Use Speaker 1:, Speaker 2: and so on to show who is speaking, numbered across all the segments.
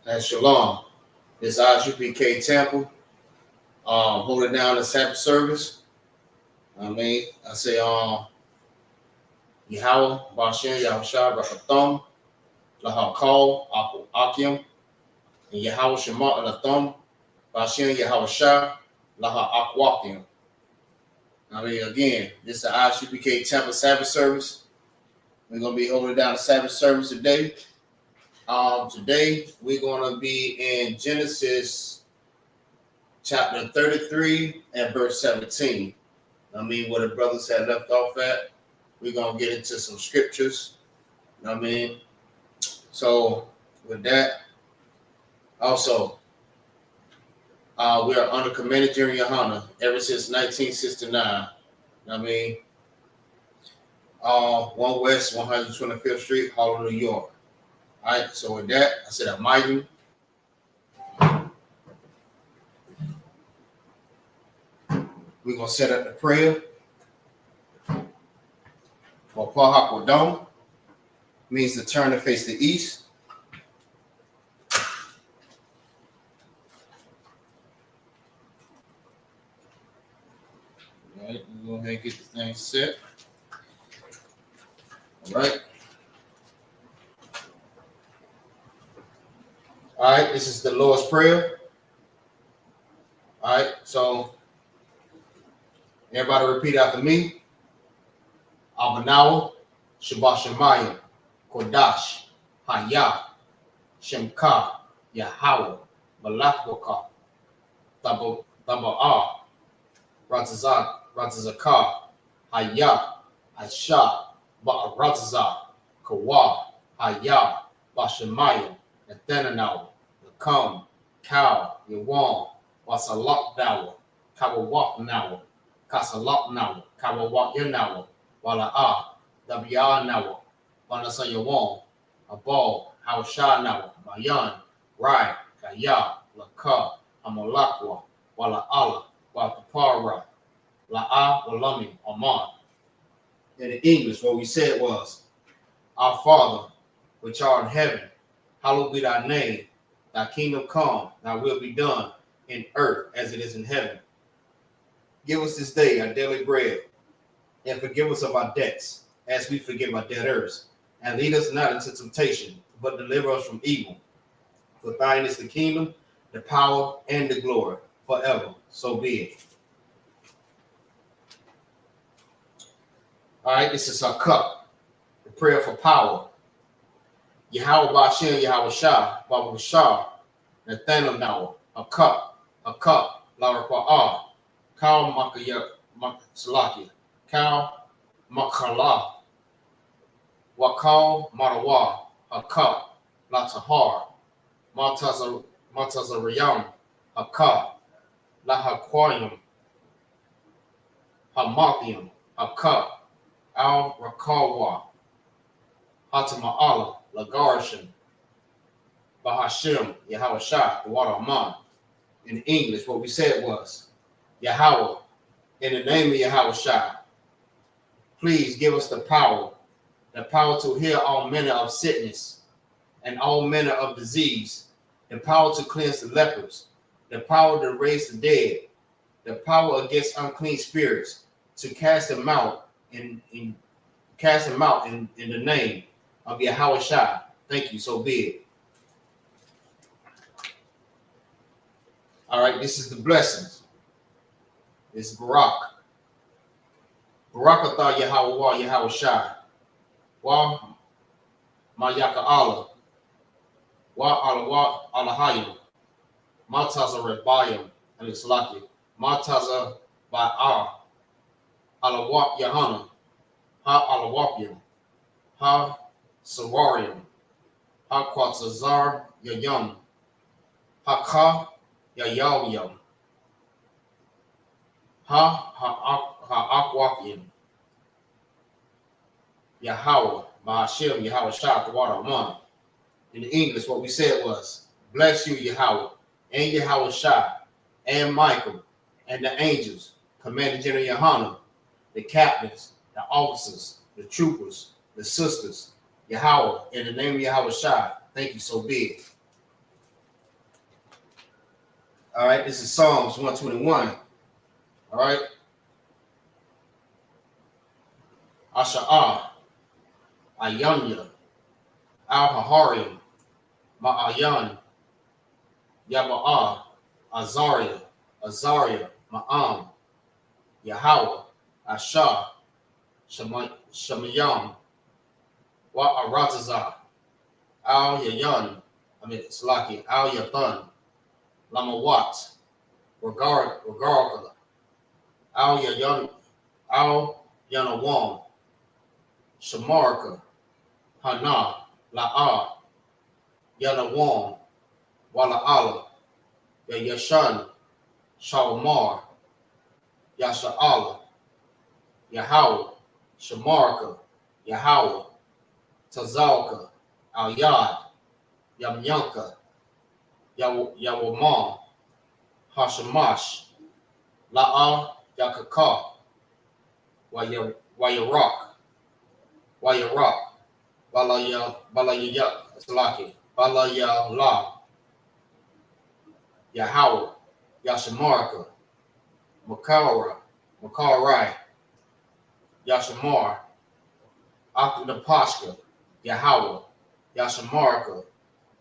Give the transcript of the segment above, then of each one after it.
Speaker 1: And Shalom. This is Isupk Tampa. Holding down the Sabbath service. I say, Yahweh, Bashem, Yahushua, Rakatham, Lahakal, Akim, and Yahweh Shema, Alatham, Bashem, Yahushua, Laha Akwakim. Again, this is the Isupk Tampa Sabbath service. We're going to be holding down the Sabbath service today. Today, we're going to be in Genesis chapter 33 and verse 17. Where the brothers had left off at. We're going to get into some scriptures. So, with that, also, we are under commanded during Yahanna ever since 1969. 1 West 125th Street, Harlem, New York. All right, so with that, I said I'm mighty. We're going to set up the prayer for Pahakodon. Means to turn to face the east. All right, we'll go ahead and get this thing set. All right. All right, this is the Lord's Prayer. All right, so everybody repeat after me. Abanawa, Shabbat Shemayim, Kodash, Hayah, Shemka, Yahweh, Malakboka, Taba'ah, Ratazakah, Hayah, Aisha, Ba'aratazah, Kawa, Hayah, Bashemayim, Nathananaw, Nakam, Cow, Yawan, Wasalak Nawa, Kawawak Nawa, Kasalak Nawa, Kawawak Yanawa, Wala'ah, Dabiyah Nawa, Wanasa Yawan, Abal, Hausha Nawa, Mayan, Rai, Kaya, Laka, Amalakwa, Wala'ala, Wakapara, La'a, Walami, Aman. In the English, what we said was, Our Father, which art in heaven, hallowed be thy name. Thy kingdom come, thy will be done in earth as it is in heaven. Give us this day our daily bread, and forgive us of our debts, as we forgive our debtors. And lead us not into temptation, but deliver us from evil. For thine is the kingdom, the power, and the glory, forever. So be it. All right, this is our cup, the prayer for power. Yahweh Bashem, Yahweh Shah, Baba Shah, Nathaniel Nawa, a cup, Lara Pa'ah, Kal Salaki, Kal Makala, Wakal Marawa, a cup, Latahar, Matazariyam, a cup, Lahaquayam, Hamathium, a cup, Al Rakawa, Hatama'ala, Lagarshim, Bahashim, Yahweh Shah, the water of man. In English, what we said was, Yahweh, in the name of Yahweh Shah, please give us the power to heal all manner of sickness and all manner of disease, the power to cleanse the lepers, the power to raise the dead, the power against unclean spirits, to cast them out in the name of Yahweh Shah. Thank you, so be it. All right, this is the blessings. This is Barak. Barakatah Yahweh Wa Yahweh Shah. Wa Mayaka Allah. Wa Alawa Alahayim. Mataza Rebayim. And it's lucky. Mataza Ba'ah. Alawak Yahanna. Ha Alawapium. Ha Sawarium. Ha Quatzazar Yayam. Ha Ka Yayawiyam. Ha Akwakim. Yahweh, Bahashim, Yahweh Shah, the water Aman. In English, what we said was, bless you, Yahweh, and Yahweh Shah, and Michael, and the angels, Commander General Yahanna, the captains, the officers, the troopers, the sisters, Yahweh, in the name of Yahweh Shah. Thank you, so be it. All right, this is Psalms 121. All right. Asha'ah, Ayanya, Al-Haharim, Ma'ayan, Yaba'ah, Azariah, Ma'am, Yahweh, Ashah, Shemayam, Wa'aratazah, Al-Yayan, Slaki, Al-Yathan, Lamawat, Regarga, Al-Yayan, Al-Yanawam, Shamarka, Hana, La'ah, Yanawam, Wala'ala, Yashan, Shalmar, Yasha'ala, Yahweh, Shamarka, Yahweh, Tazalka, Al-Yad, Yamyanka, Yawamam, Hashamash, La'ah, Yakaka, Wayarak, Balaya, Slaki, Balaya La, Yahweh, Yashamarka, Makarai, Yashamar, Aknapashka, Yahweh, Yashamarka,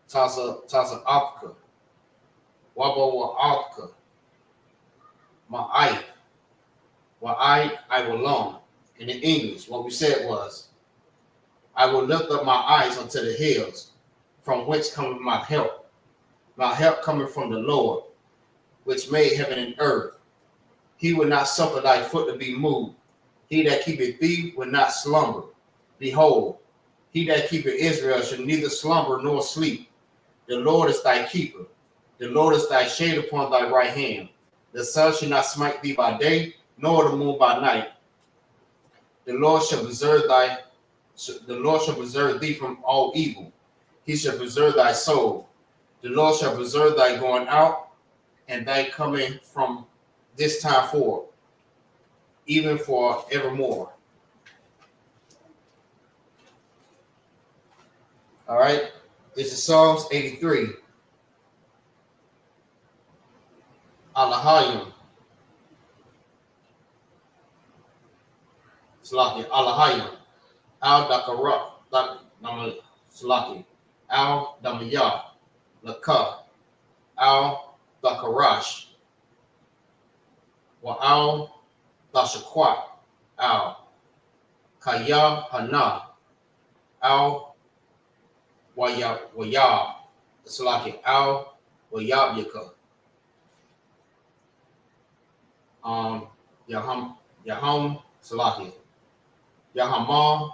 Speaker 1: Taza Apka, Wabawa Alka, Ma'ai, I will long. In the English, what we said was, I will lift up my eyes unto the hills, from which cometh my help. My help cometh from the Lord, which made heaven and earth. He will not suffer thy foot to be moved. He that keepeth thee will not slumber. Behold, he that keepeth Israel shall neither slumber nor sleep. The Lord is thy keeper. The Lord is thy shade upon thy right hand. The sun shall not smite thee by day, nor the moon by night. The Lord shall preserve thee from all evil. He shall preserve thy soul. The Lord shall preserve thy going out and thy coming from this time forth, even for evermore. All right. This is Psalms 83. Alahayim. Salaki. Alahayim. Al Dakara. Salaki. Al Damiyah. Laka. Al Dakarash. Wa Al Dashakwat. Al Kaya Hana. Al Wayab. Salaki. Al Wayab Yaka. Yaham Salaki. Yahama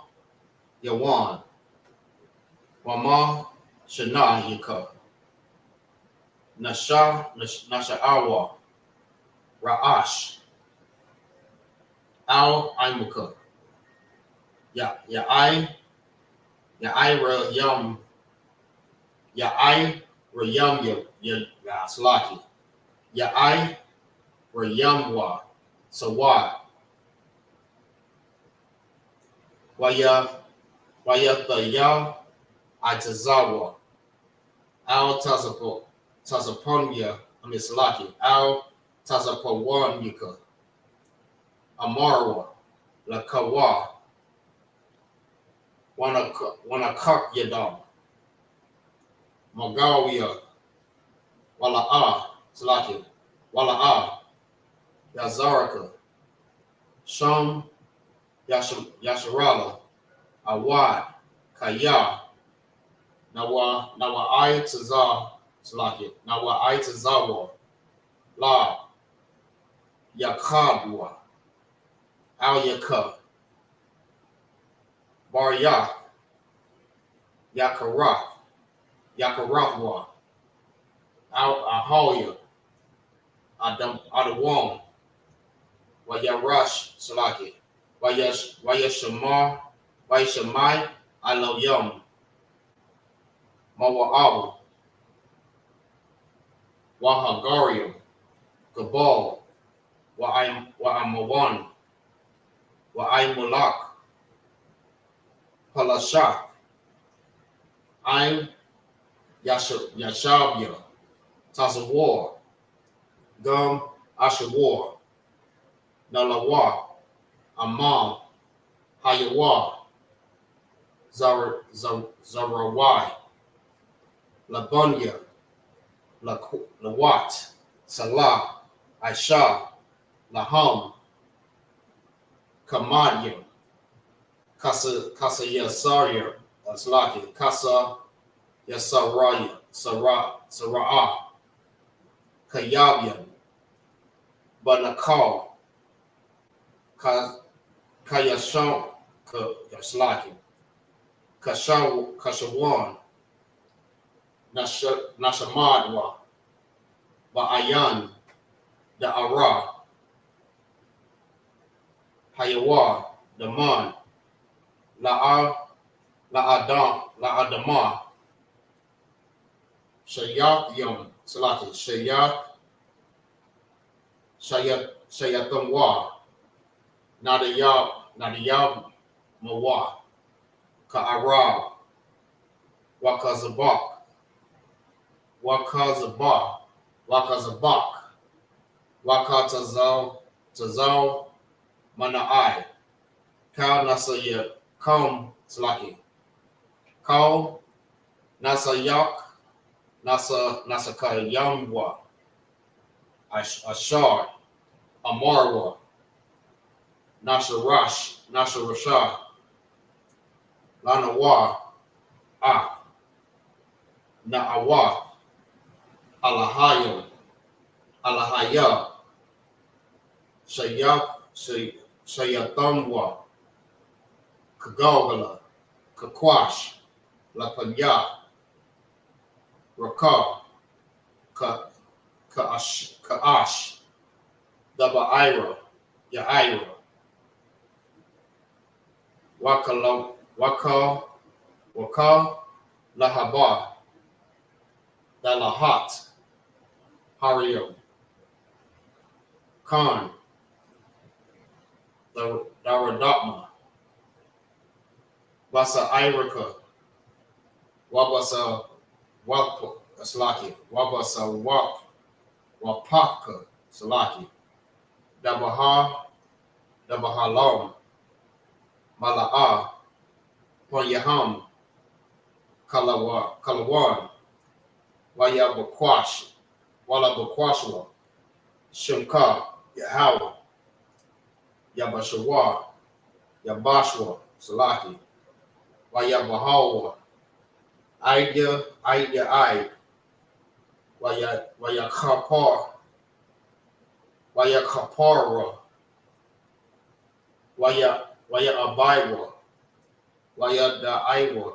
Speaker 1: Yawan. Wama Shana Yaka. Nasha'awa. Ra'ash. Al Imuka. Ya'ai Rayam. Ya'ai Rayam Slaki. Ya'ai Rayamwa. Sawad. Wayataya Itazawa. Al Tazaponya. Slaki. Al Tazapawanyika. Amarwa. Lakawa. Wanakak Yadam. Magawiya. Wala'a. Slaki. Wala'a. Yazaraka. Sham Yasharala. Awad. Kaya. Nawa Tazah. Slaki. Nawa Tazawa. La. Yakabwa. Al Yakab. Baryak. Yakarahwa. Al Ahoya. Adawam. Wayarash Salaki. Wayashamai Aloyam. Mawa'abu. Wahagarium. Gabal. Wa'amawan. Wa'imulak. Palashak. I'm Yashabia. Tazawar. Gum Ashawar, Nalawa, Amam, Hayawa, Zarawai, Labunya, Lawat, Salah, Aisha, Laham, Kamadia, Kasa Yasaria, Slaki, Kasa Yasaraya, Saraa, Kayabian, Banakal, Kayashon, Yaslaki, Kashawan, Nashamadwa, Ba'ayan, Da'ara, Hayawa, Daman, La'adama, Shayak Yom, Salati, Shayatamwa, Nadiyab Mawa, Ka'ara, Wakazabak, Wakazabak, Wakatazal, Mana'ai, Kal Nasaya, Kam Slaki, Kal Nasayak, Nasakayamwa, Ashar, Amarwa, Nasharasha, Lanawa, Na'awa, Alahaya, Shayatamwa, Kagogala, Kakwash, Lapanya, Raka, Ka'ash, Daba'ira, Ya'ira, Waka, Lahaba, Dalahat, Hario, Khan, Daradatma, Wasa Irika, Wabasa Wap Slaki, Wabasa Wapaka Salaki, Dabahalom, Mala'a, Ponyaham, Kalawan, Walabakwashwa, Shimka, Yahawa, Yabashawa, Yabashwa, Salaki, Wayabahawa, Aida, Wayakapara, Waya Daiwa,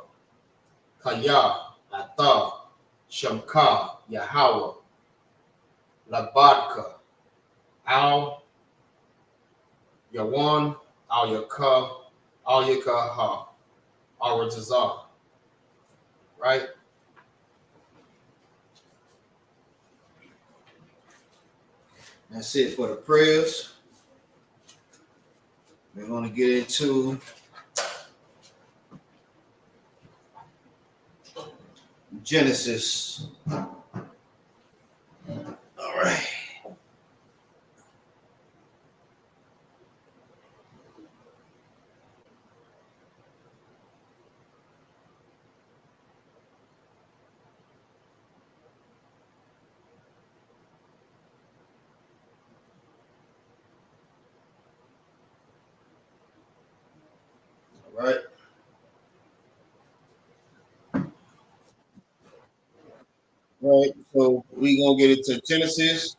Speaker 1: Kaya, Ata, Shamka, Yahawa, Labadka, Al, Yawan, Al Yakaha, Aratazar. Right? That's it for the prayers. We're going to get into Genesis. All right. All right. All right. So we're going to get into Genesis.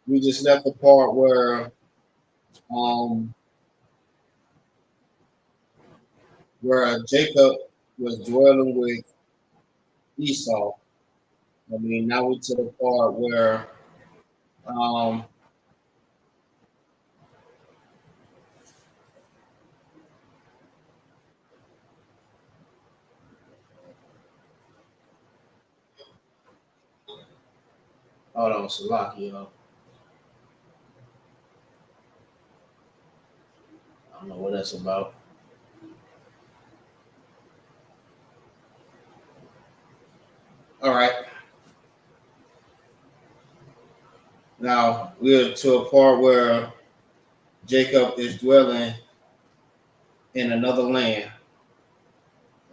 Speaker 1: We just left the part where Jacob was dwelling with Esau. I mean, now we're to the part where hold on, Salaki, y'all. I don't know what that's about. All right. Now we're to a part where Jacob is dwelling in another land.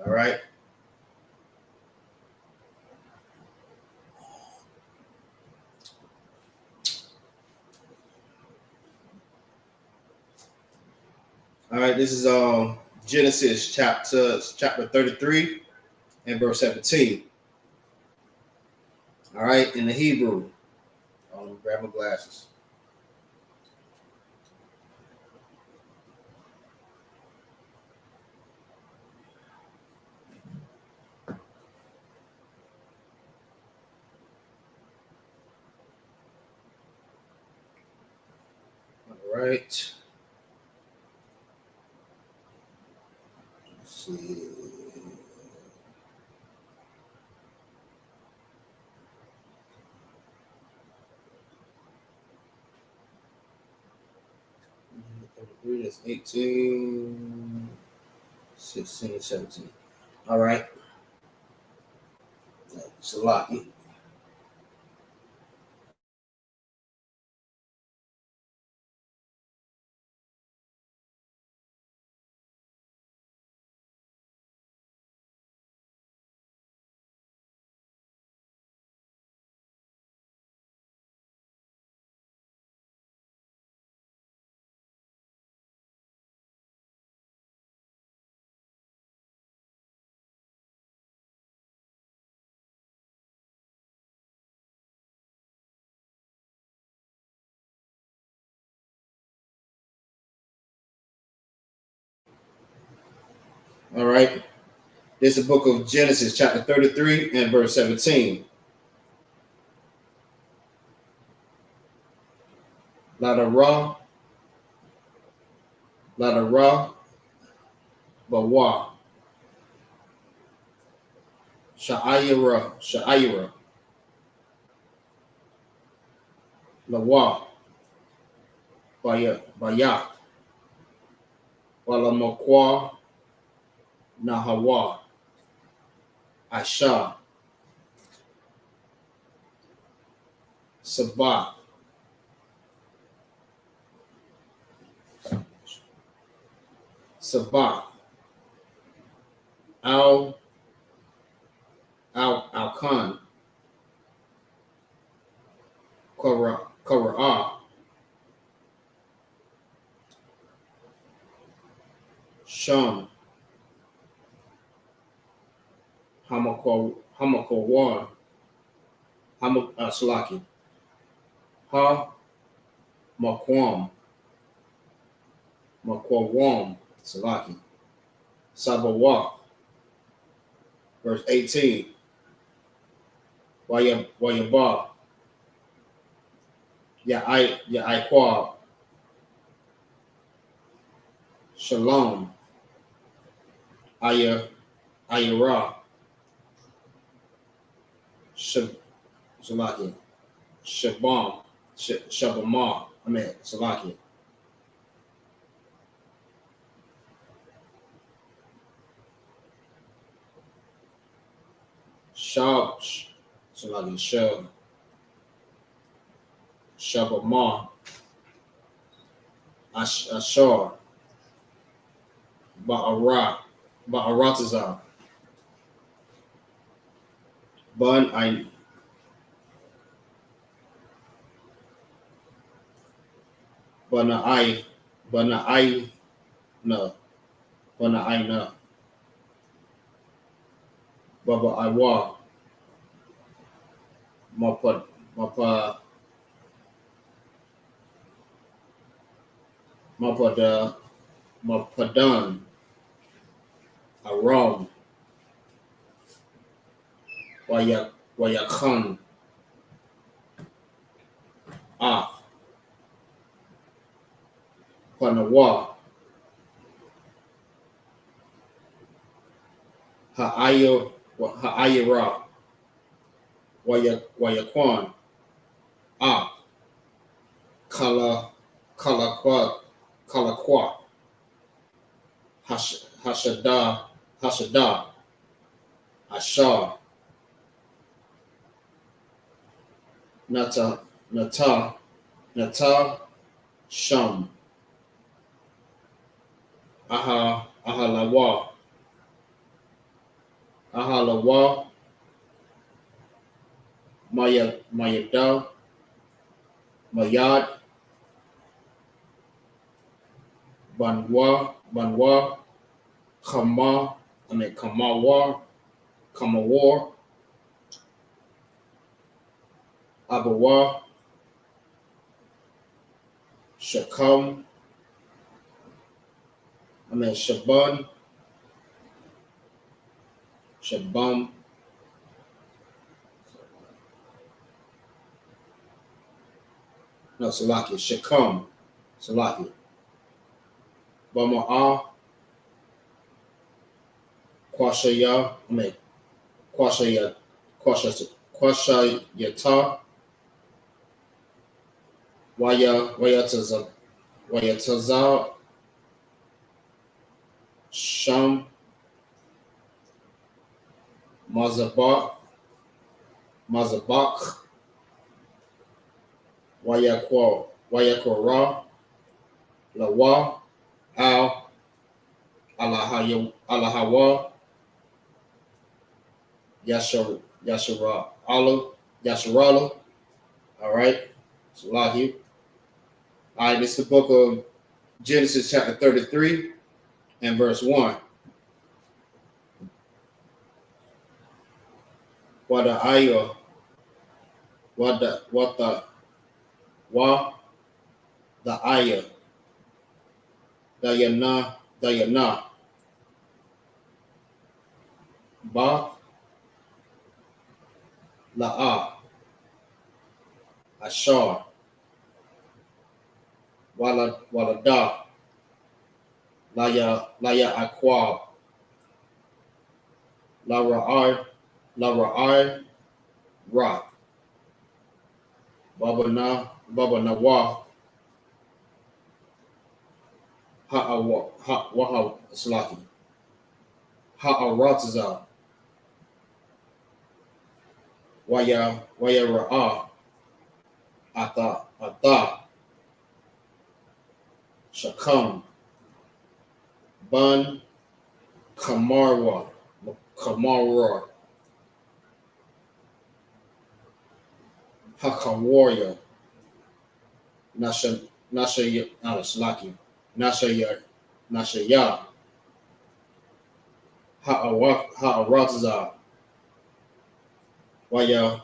Speaker 1: All right. All right. This is Genesis chapter 33 and verse 17. All right, in the Hebrew. Grab my glasses. All right. Let's see. That's 18, 16, 17. All right. It's a lot. All right. This is the book of Genesis, chapter 33 and verse 17. La ra, bawa, sha'ayira, lawa, bayak, walamakwa, nahawa, asha, sabah, al, alkan, kara, sham, hamakowan, salaki, ha, makwam, salaki, sabawa, verse 18, wayaba, Ya'aiqab, Shalom, Ayara, Salaki, Shabamah, Salaki, Shab, Salaki, Shabamah, Ashar, Ba'aratazar, Banai, Na, Bana'ina, Baba Iwa, Mapa, Mapadan, Aram, Wayakan, Ah, Panawa, Ha'ayira, Wayakwan, Ah, Kalakwa, Hashada, Ashar, Nata, Nata Shum Ahalawa Ahalawa Mayada Mayad Banwa Kamawar Abawa Shakam Shabam no Salaki Shakam Salaki Bama'a Kwashaya Kwashaya Kwashayata Wayataza Sham Mazabak Wayakora Lawa Al Alahawa Yasharala. All right. Salahi. All right, this is the book of Genesis chapter 33 and verse 1. What the ayah Dayana Ba La'a Ashar Walada Laya Aquab La Ra'ai Ra Baba Nawa Waha Slaki Ha'arataza Waya Ra'a Ata Shakam Ban Kamarwa Hakawarya Nasha Slaki Nashaya Ha'arataza Waya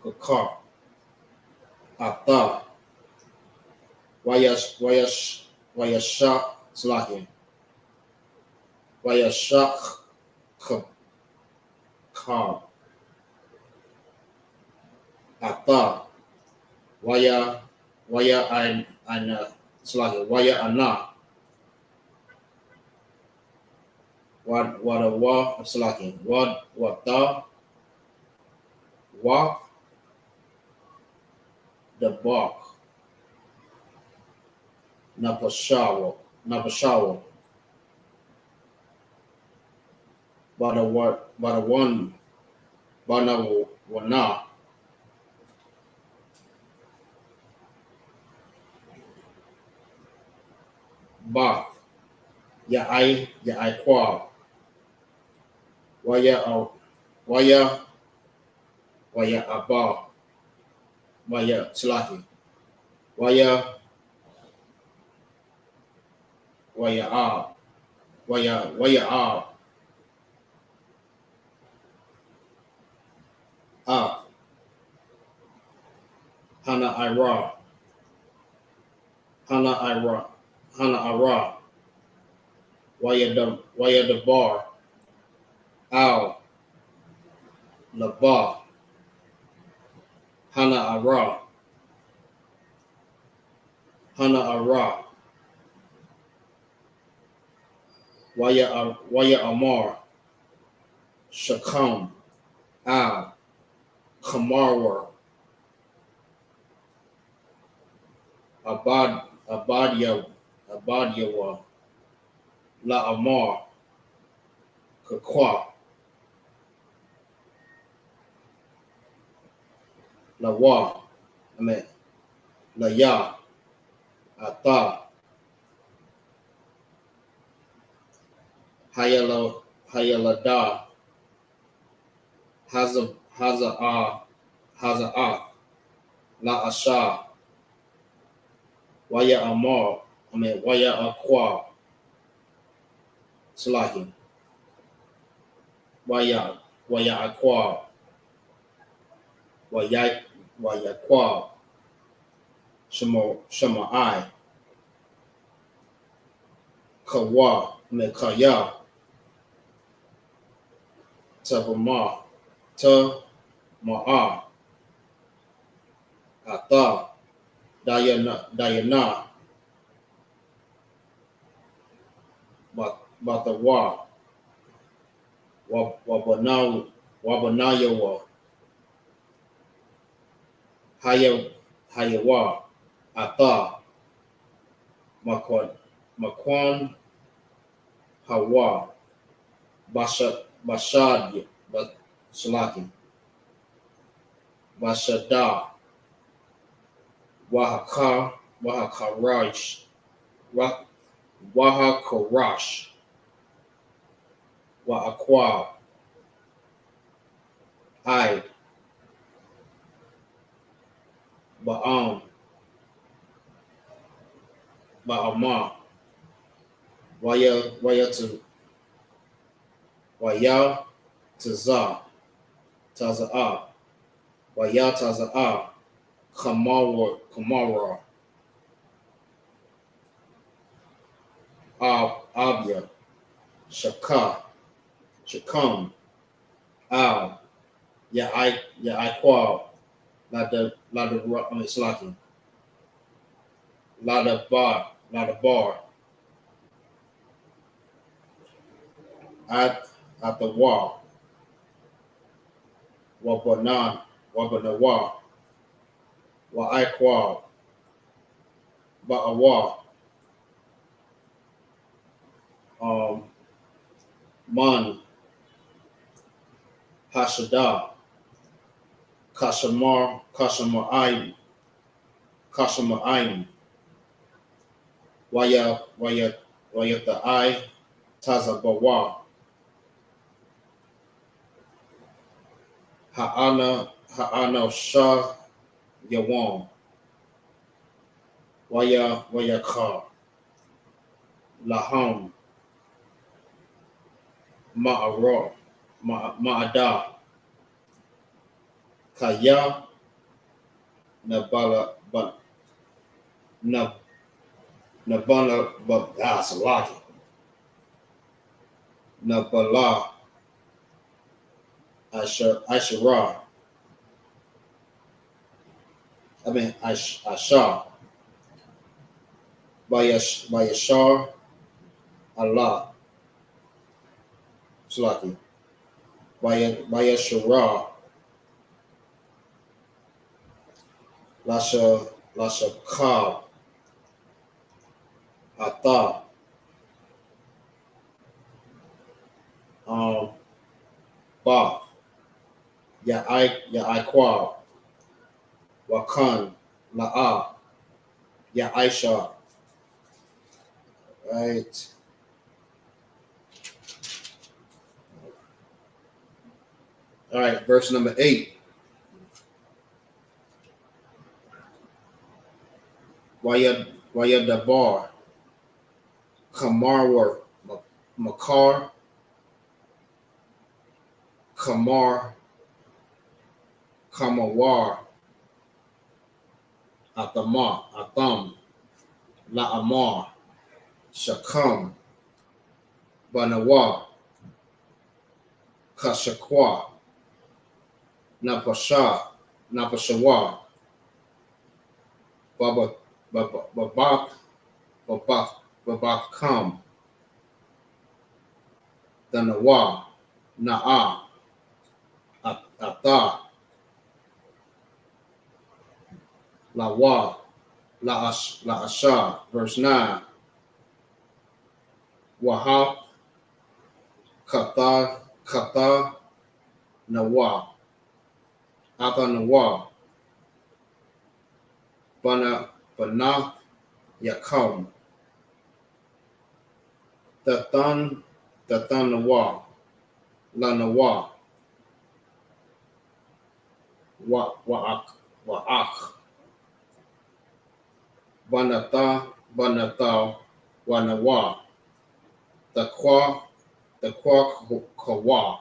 Speaker 1: Kakar Ata Wayashak Slaki Wayashak Kakar Ata Waya Ana Slaki Waya Ana Wa Slaki Wata Wa the bark Napashawa Bada one Bana Wana Ba Ya I Kwa Waya Abba Waya Slaki Waya A Waya A Hana Ira Waya the bar Al Laba Hana Ara Waya Amar Shakam Al Kamarwa Abadyawa La Amar Kakwa La Wa, La Ya, Ata, Hayala Da, Haza A, La Asha, Waya Amar, Waya Aqua, Slahi, Waya Aqua, Waya Qua, Shama I, Kawa, Kaya, Tabama, Ta, Ma'a, Ata, Dayana, Batawa, Wabanayawa, Hayawa, Ata, Makwan, Hawa, Bashad, Salaki, Bashada, Wahakarash, Wahakarash, Wahakwa, I, Ba'ama, Waya Taza'a, Waya Taza'a, Kamara, Abya, Shakam, Al, Ya'ikwa, Slaki, Bar, at the Wa, Wabanawa, Wa'ikwa, Ba'awa, Man, Hashada, Kashama'aim, Wayata'ai, Tazabawa, Ha'ana Shah Yawan, Wayaka, Laham, Ma'ada, Kaya, Nabala, Nabala, Salaki, Nabala, Ashara, Asha, Bayashar, Allah, Salaki, Bayashara, Lasha Ka, Ata, Ba, Ya'ikwa, Wakan, La'a, Ya'isha. Right. All right, verse number 8. Waya Dabar, Kamarwar, Makar, Kamar, Kamawar, Atham, La'amar, Shakam, Banawa, Kashakwa, Napashawa, Babakam, Danawa, Na'a, Ata, Lawa, La'asha, verse 9, Wahab, Kata, Nawa, Ata Nawa, Bana Yakum, the Thanawa, Lanawa, Wa'ak, Banatha, Wanawa, the Kwa Kawa,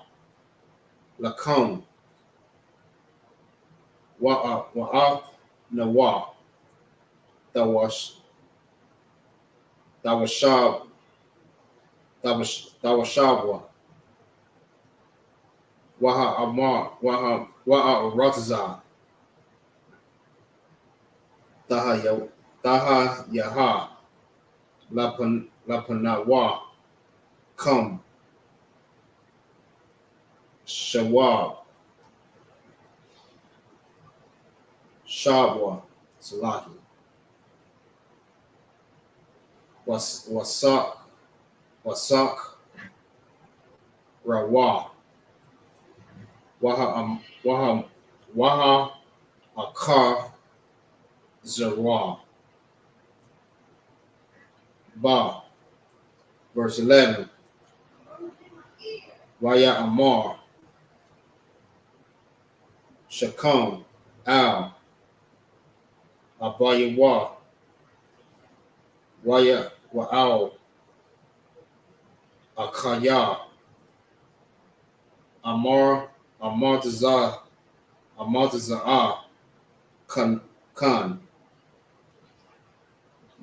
Speaker 1: Lakum, Wa'ak, Nawa, Dawashab, Dawashabwa, Waha Amar, Waha Rataza, Taha Yaha, Lapanawa, Kum, Shawab, Shabwa, Salaki, Wasak, Rawa, Waha Akar, Zerwa, Ba, verse 11, Waya Amar, Shakam, Al, Abayawa, Waya Wa'al, Akaya, Amartazah, Khan,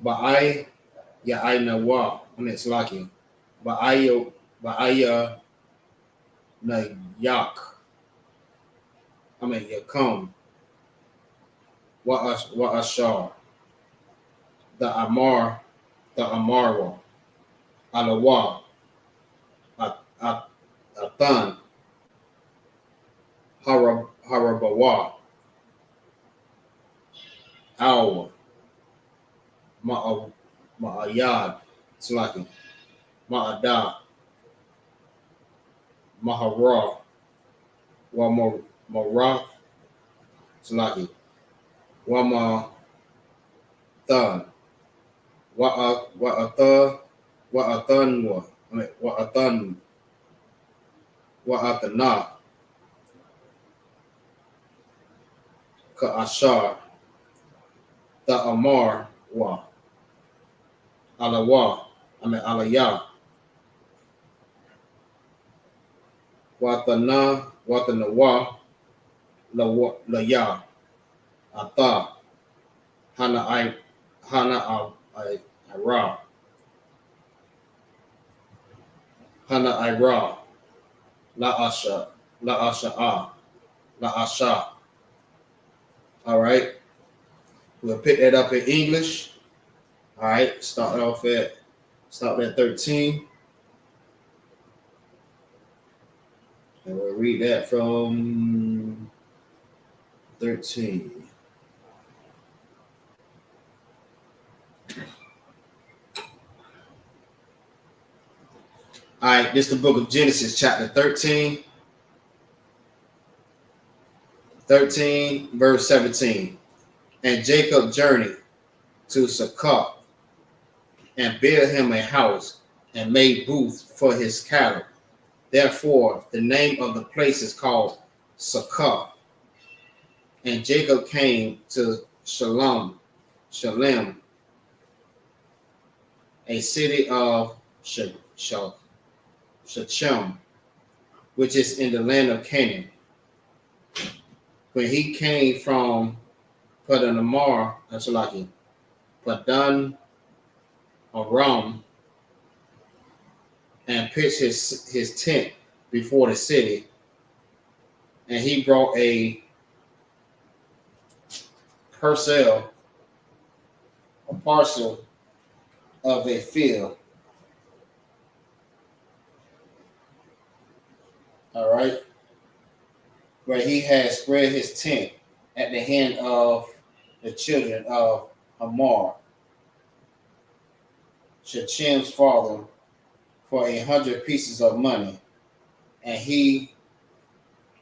Speaker 1: Ba'ai, Ya'ainawa, it's lucky, Ba'aya, Na Yak, Yakum, Wa'ashar, the Amarwa, Alawa, Athan, Harabawa, Awa, Ma'ayad, Slaki, Ma'ada, Mahara, Mara, Slaki, Wama Than, Wa'athanwa, Wa'athana, Ka'ashar, the Amar wa Alawa, Alaya, Watanawa, Laya, Ata, Hana Ira, La Asha. All right, we'll pick that up in English. All right, start at 13. And we'll read that from 13. All right, this is the book of Genesis, chapter 13. 13, verse 17. And Jacob journeyed to Succoth and built him a house and made booths for his cattle. Therefore, the name of the place is called Succoth. And Jacob came to Shalem, a city of Shechem, which is in the land of Canaan. When he came from Padan Aram, and pitched his tent before the city, and he brought a parcel of a field. All right, where he had spread his tent at the hand of the children of Hamor, Shechem's father, for 100 pieces of money, and he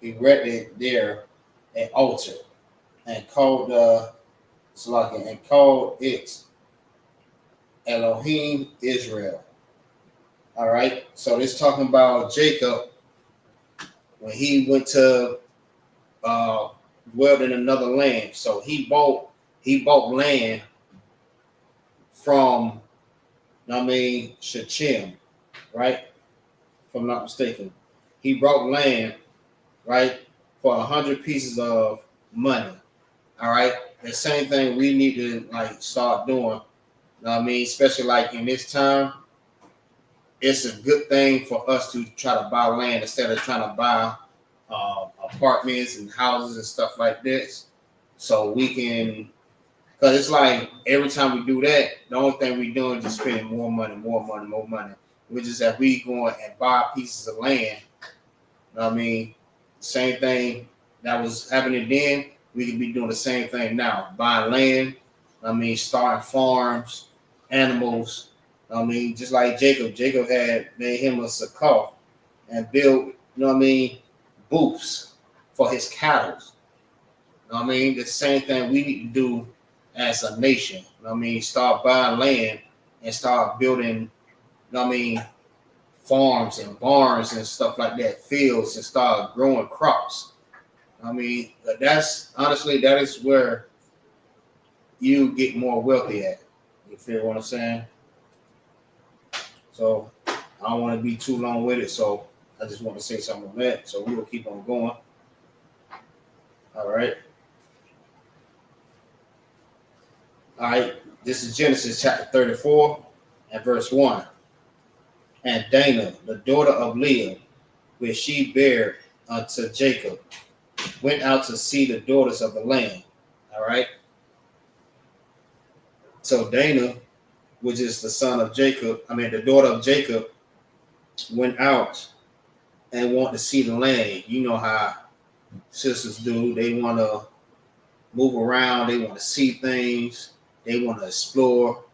Speaker 1: erected there an altar and called the Salakia, and called it Elohim Israel. All right. So this talking about Jacob when he went to dwelled in another land. So he bought land from Shechem, right? If I'm not mistaken. He brought land, right, for 100 pieces of money. All right. The same thing we need to like start doing. Especially like in this time, it's a good thing for us to try to buy land instead of trying to buy apartments and houses and stuff like this. So we can, because it's like every time we do that, the only thing we're doing is just spending more money, more money, more money. Which is that we going and buy pieces of land. Same thing that was happening then, we could be doing the same thing now. Buying land, starting farms, animals. Just like Jacob. Jacob had made him a sukkah and built, booths for his cattle. The same thing we need to do as a nation. Start buying land and start building, farms and barns and stuff like that, fields, and start growing crops. That's honestly, that is where you get more wealthy at. You feel what I'm saying? So I don't want to be too long with it. So I just want to say something on that. So we will keep on going. All right. All right. This is Genesis chapter 34 and verse 1. And Dinah, the daughter of Leah, which she bare unto Jacob, went out to see the daughters of the land. All right. So Dinah, which is the son of Jacob, the daughter of Jacob, went out and want to see the land. You know how sisters do. They want to move around. They want to see things. They want to explore.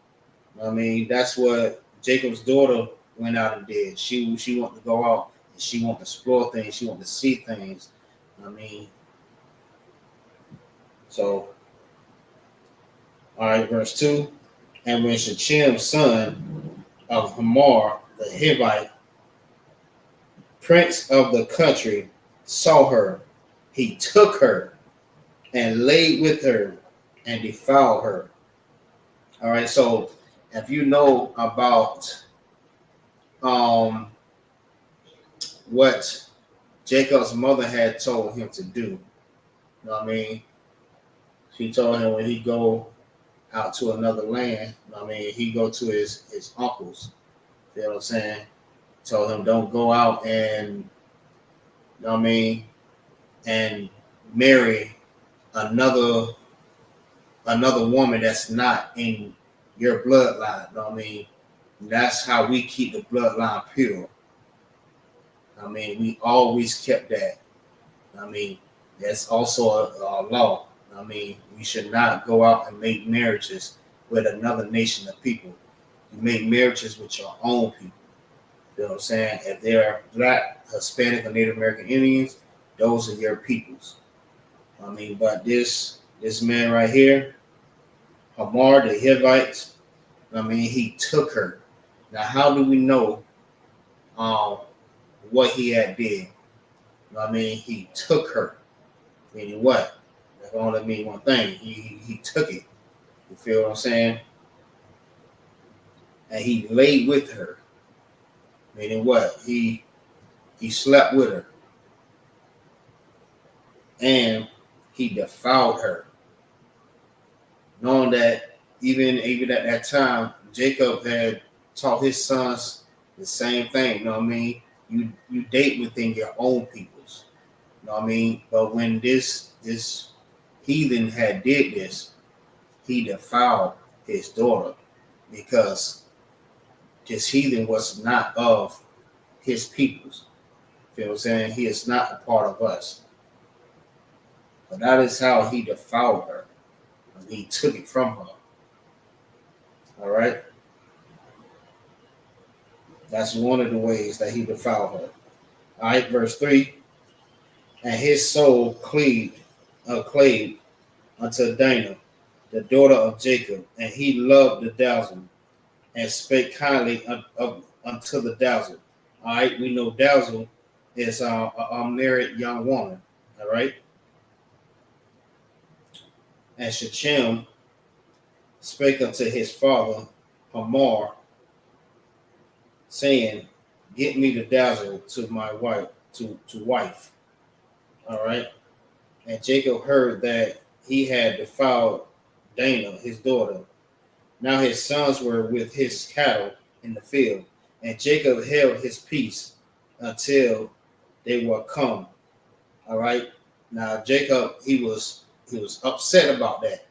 Speaker 1: That's what Jacob's daughter went out and did. She wanted to go out and she wanted to explore things. She wanted to see things. So, all right, verse 2. And when Shechem, son of Hamor, the Hivite, prince of the country, saw her, he took her and laid with her and defiled her. All right, so if you know about what Jacob's mother had told him to do, she told him when he go out to another land, he go to his uncles. You know what I'm saying? Told him don't go out and and marry another woman that's not in your bloodline. That's how we keep the bloodline pure. We always kept that. That's also a law. We should not go out and make marriages with another nation of people. You make marriages with your own people. You know what I'm saying? If they're Black, Hispanic, or Native American Indians, those are your peoples. But this man right here, Hamor the Hivite, he took her. Now, how do we know what he had did? He took her. Meaning what? That only mean one thing. He took it. You feel what I'm saying? And he laid with her. Meaning what? He slept with her. And he defiled her. Knowing that even at that time, Jacob had taught his sons the same thing. You date within your own peoples. But when this heathen had did this, he defiled his daughter because this heathen was not of his peoples. You know what I'm saying? He is not a part of us. But that is how he defiled her. He took it from her. All right? That's one of the ways that he defiled her. All right, verse 3. And his soul clave unto Dinah, the daughter of Jacob, and he loved the damsel, and spake kindly unto the damsel. All right, we know damsel is a married young woman. All right, and Shechem spake unto his father Hamor, saying, "Get me the damsel to my wife, to wife." All right, and Jacob heard that he had defiled Dinah, his daughter. Now his sons were with his cattle in the field, and Jacob held his peace until they were come. All right. Now Jacob, he was upset about that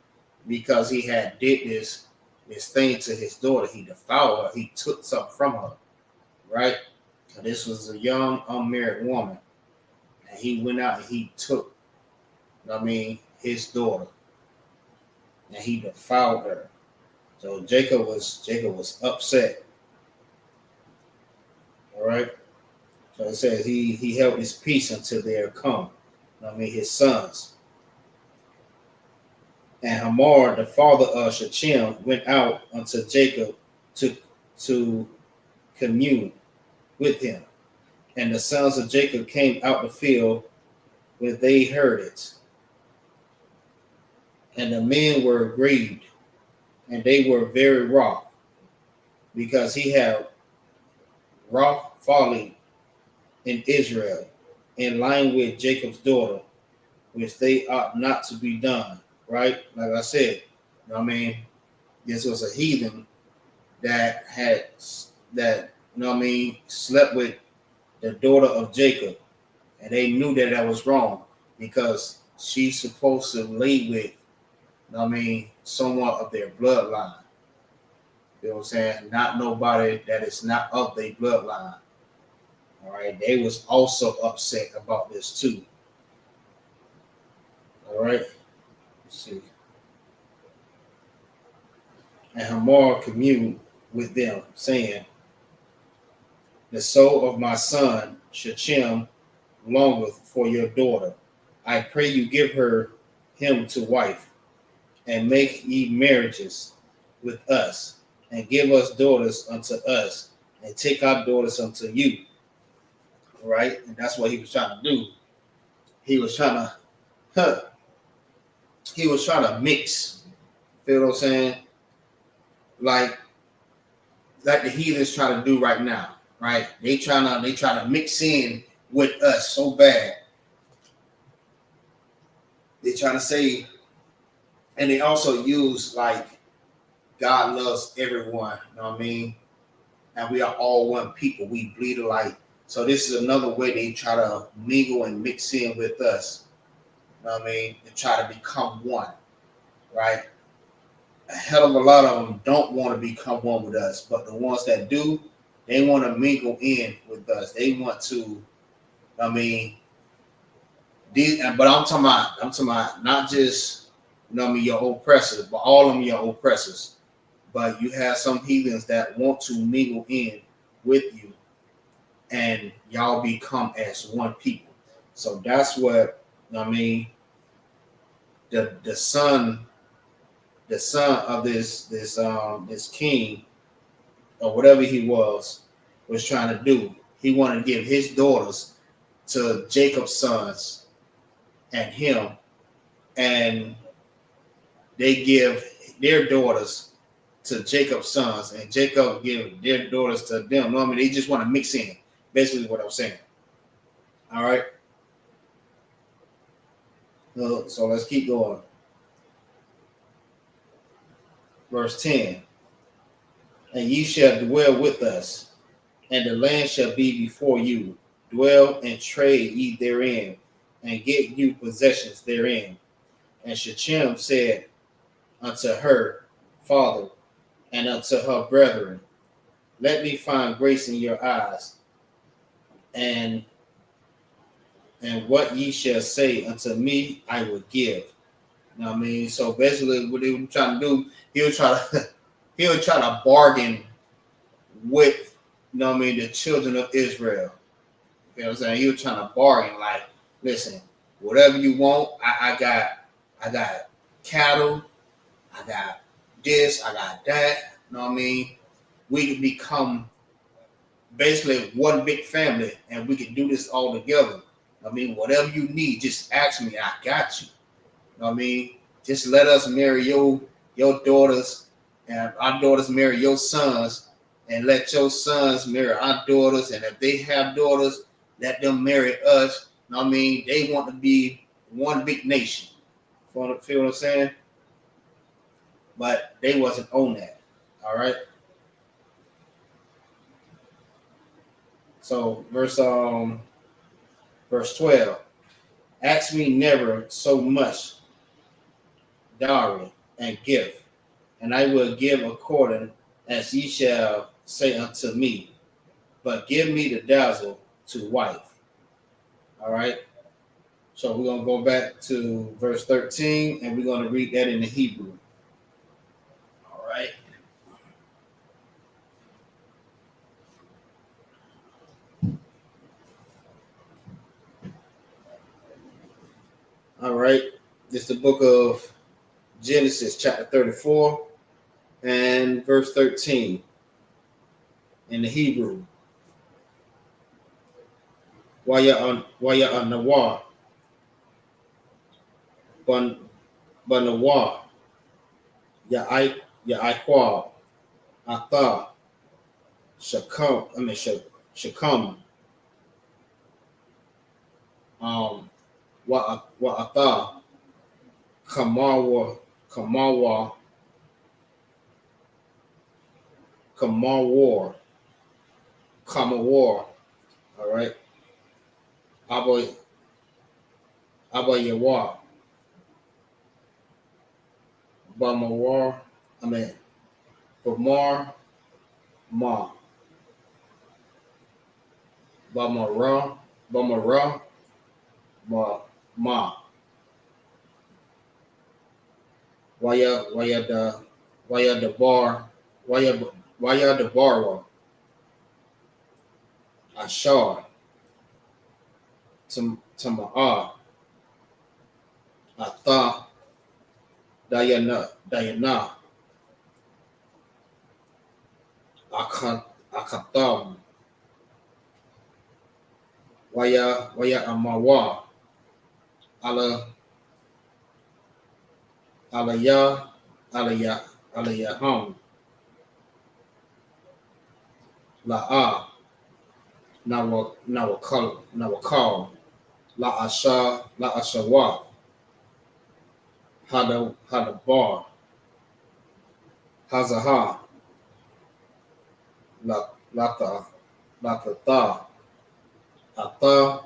Speaker 1: because he had did this thing to his daughter. He defiled her. He took something from her. Right. And this was a young unmarried woman, and he went out and he took, his daughter, and he defiled her. So Jacob was upset. All right. So it says he held his peace until they are come. His sons. And Hamor, the father of Shechem, went out unto Jacob to commune with him. And the sons of Jacob came out the field when they heard it. And the men were grieved, and they were very wroth, because he had wrought folly in Israel, in line with Jacob's daughter, which they ought not to be done. Right? Like I said, this was a heathen that slept with the daughter of Jacob, and they knew that was wrong because she's supposed to lay with, someone of their bloodline. You know what I'm saying? Not nobody that is not of their bloodline. All right. They was also upset about this too. All right. Let's see. And Hamor communed with them, saying, "The soul of my son Shechem longeth for your daughter. I pray you give him to wife, and make ye marriages with us, and give us daughters unto us, and take our daughters unto you." Right? And that's what he was trying to do. He was trying to mix. Feel what I'm saying? Like the heathens trying to do right now. Right? They trying to mix in with us so bad. They trying to say, and they also use like God loves everyone. You know what I mean? And we are all one people. We bleed alike. So this is another way they try to mingle and mix in with us. You know what I mean? And try to become one. Right? A hell of a lot of them don't want to become one with us, but the ones that do, they want to mingle in with us. They want to, but I'm talking about not just, your oppressors, but all of them your oppressors. But you have some heathens that want to mingle in with you, and y'all become as one people. So that's what the son of this king or whatever he was trying to do. He wanted to give his daughters to Jacob's sons and him, and they give their daughters to Jacob's sons, and Jacob give their daughters to them. They just want to mix in. Basically, what I'm saying. All right. So let's keep going. Verse 10. And ye shall dwell with us, and the land shall be before you. Dwell and trade ye therein, and get you possessions therein. And Shechem said unto her father and unto her brethren, Let me find grace in your eyes, and what ye shall say unto me, I will give. You know what I mean? So basically, what he was trying to do, he was trying to bargain with, the children of Israel. You know what I'm saying? He was trying to bargain, like, listen, whatever you want, I got cattle, I got this, I got that. You know what I mean? We can become basically one big family, and we can do this all together. I mean, whatever you need, just ask me. I got you. You know what I mean? Just let us marry your daughters, and our daughters marry your sons, and let your sons marry our daughters. And if they have daughters, let them marry us. You know what I mean? They want to be one big nation. Feel what I'm saying? But they wasn't on that. All right. So verse 12. Ask me never so much dowry and gift, and I will give according as ye shall say unto me. But give me the dazzle to wife. All right. So we're gonna go back to verse 13, and we're gonna read that in the Hebrew. All right. All right. This is the book of Genesis, chapter 34, and verse 13 in the Hebrew. Waya an Nawar, Ban Nawar, Ya Iqua, Atha, Shakam, Wa Atha, Kamarwa, Kamawar. All right. Abba Yawa, Bamawar, Bamar, Ma, Bamara, Ma, Waya the Bar, Waya the Barwa, Ashar, Tama'a, Atha, Dayana, Akatam, Waya Amawa, Alaya, Alayaham, La'a, Nawakal, La Ashawa, Hadabar, Hazaha, Lata, Latata, Ata,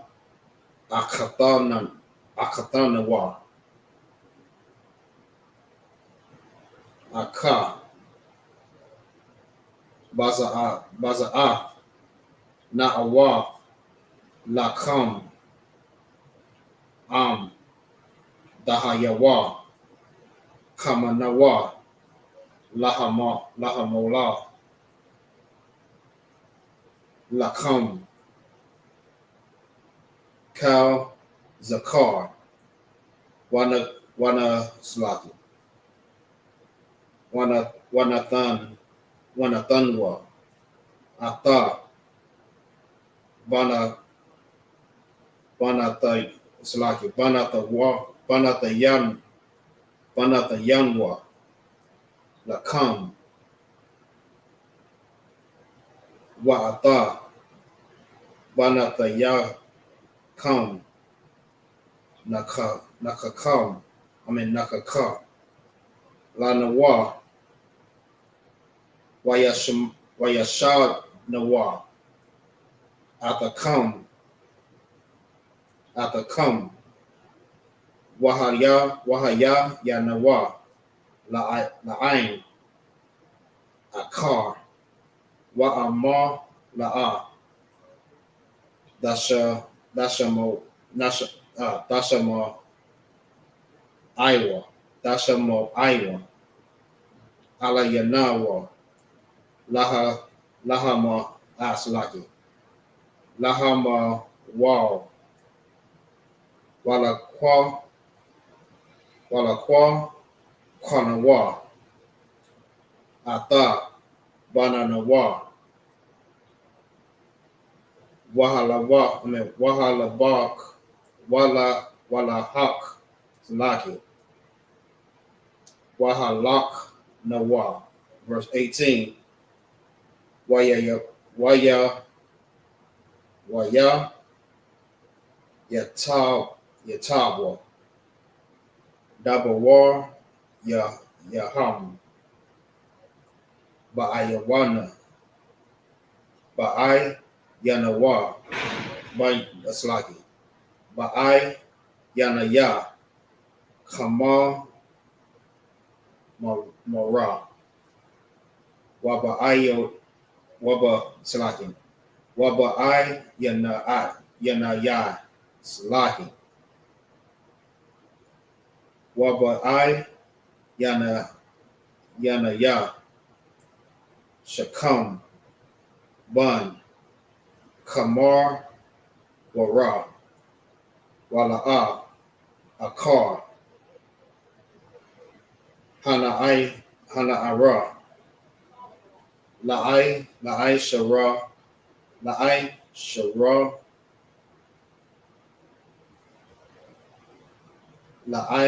Speaker 1: Akatanawa, Aka, Baza'a, Na'awa, Lakam, Dahayawa, Kamanawa, Lahamola, Lakam, Kal, Zakar, Wana Slaki, Wanathanwa, Ata, Banata Slaki, Banata Yanwa, Lakam, Wa'ata, Banata Yakam, Nakakam, Nakaka, Lanawa, Wayashad Nawa, Atakam, Wahaya Yanawa, La'ain, Akar, Wa'amar, La'a, Dashamo, Iwa, Alayanawa, Lahama Aslaki, Lahama Wal, Walakwa, Kwanawa, Ata Bananawa Wahalabak Wala Hak Laki Wahalak Nawa. Verse 18. Waya Yatabwa Dabawar Yaham Ba'ayawana Ba'ai Yanawa By Aslaki Ba'ai Yanaya Kama Mara Waba'ayo Waba Slaki Waba'ai Yanaya Slaki Waba'ai Yanaya Shakam Bun Kamar Wara Wala'a Akar Hana Ara La'ai Shara La'ai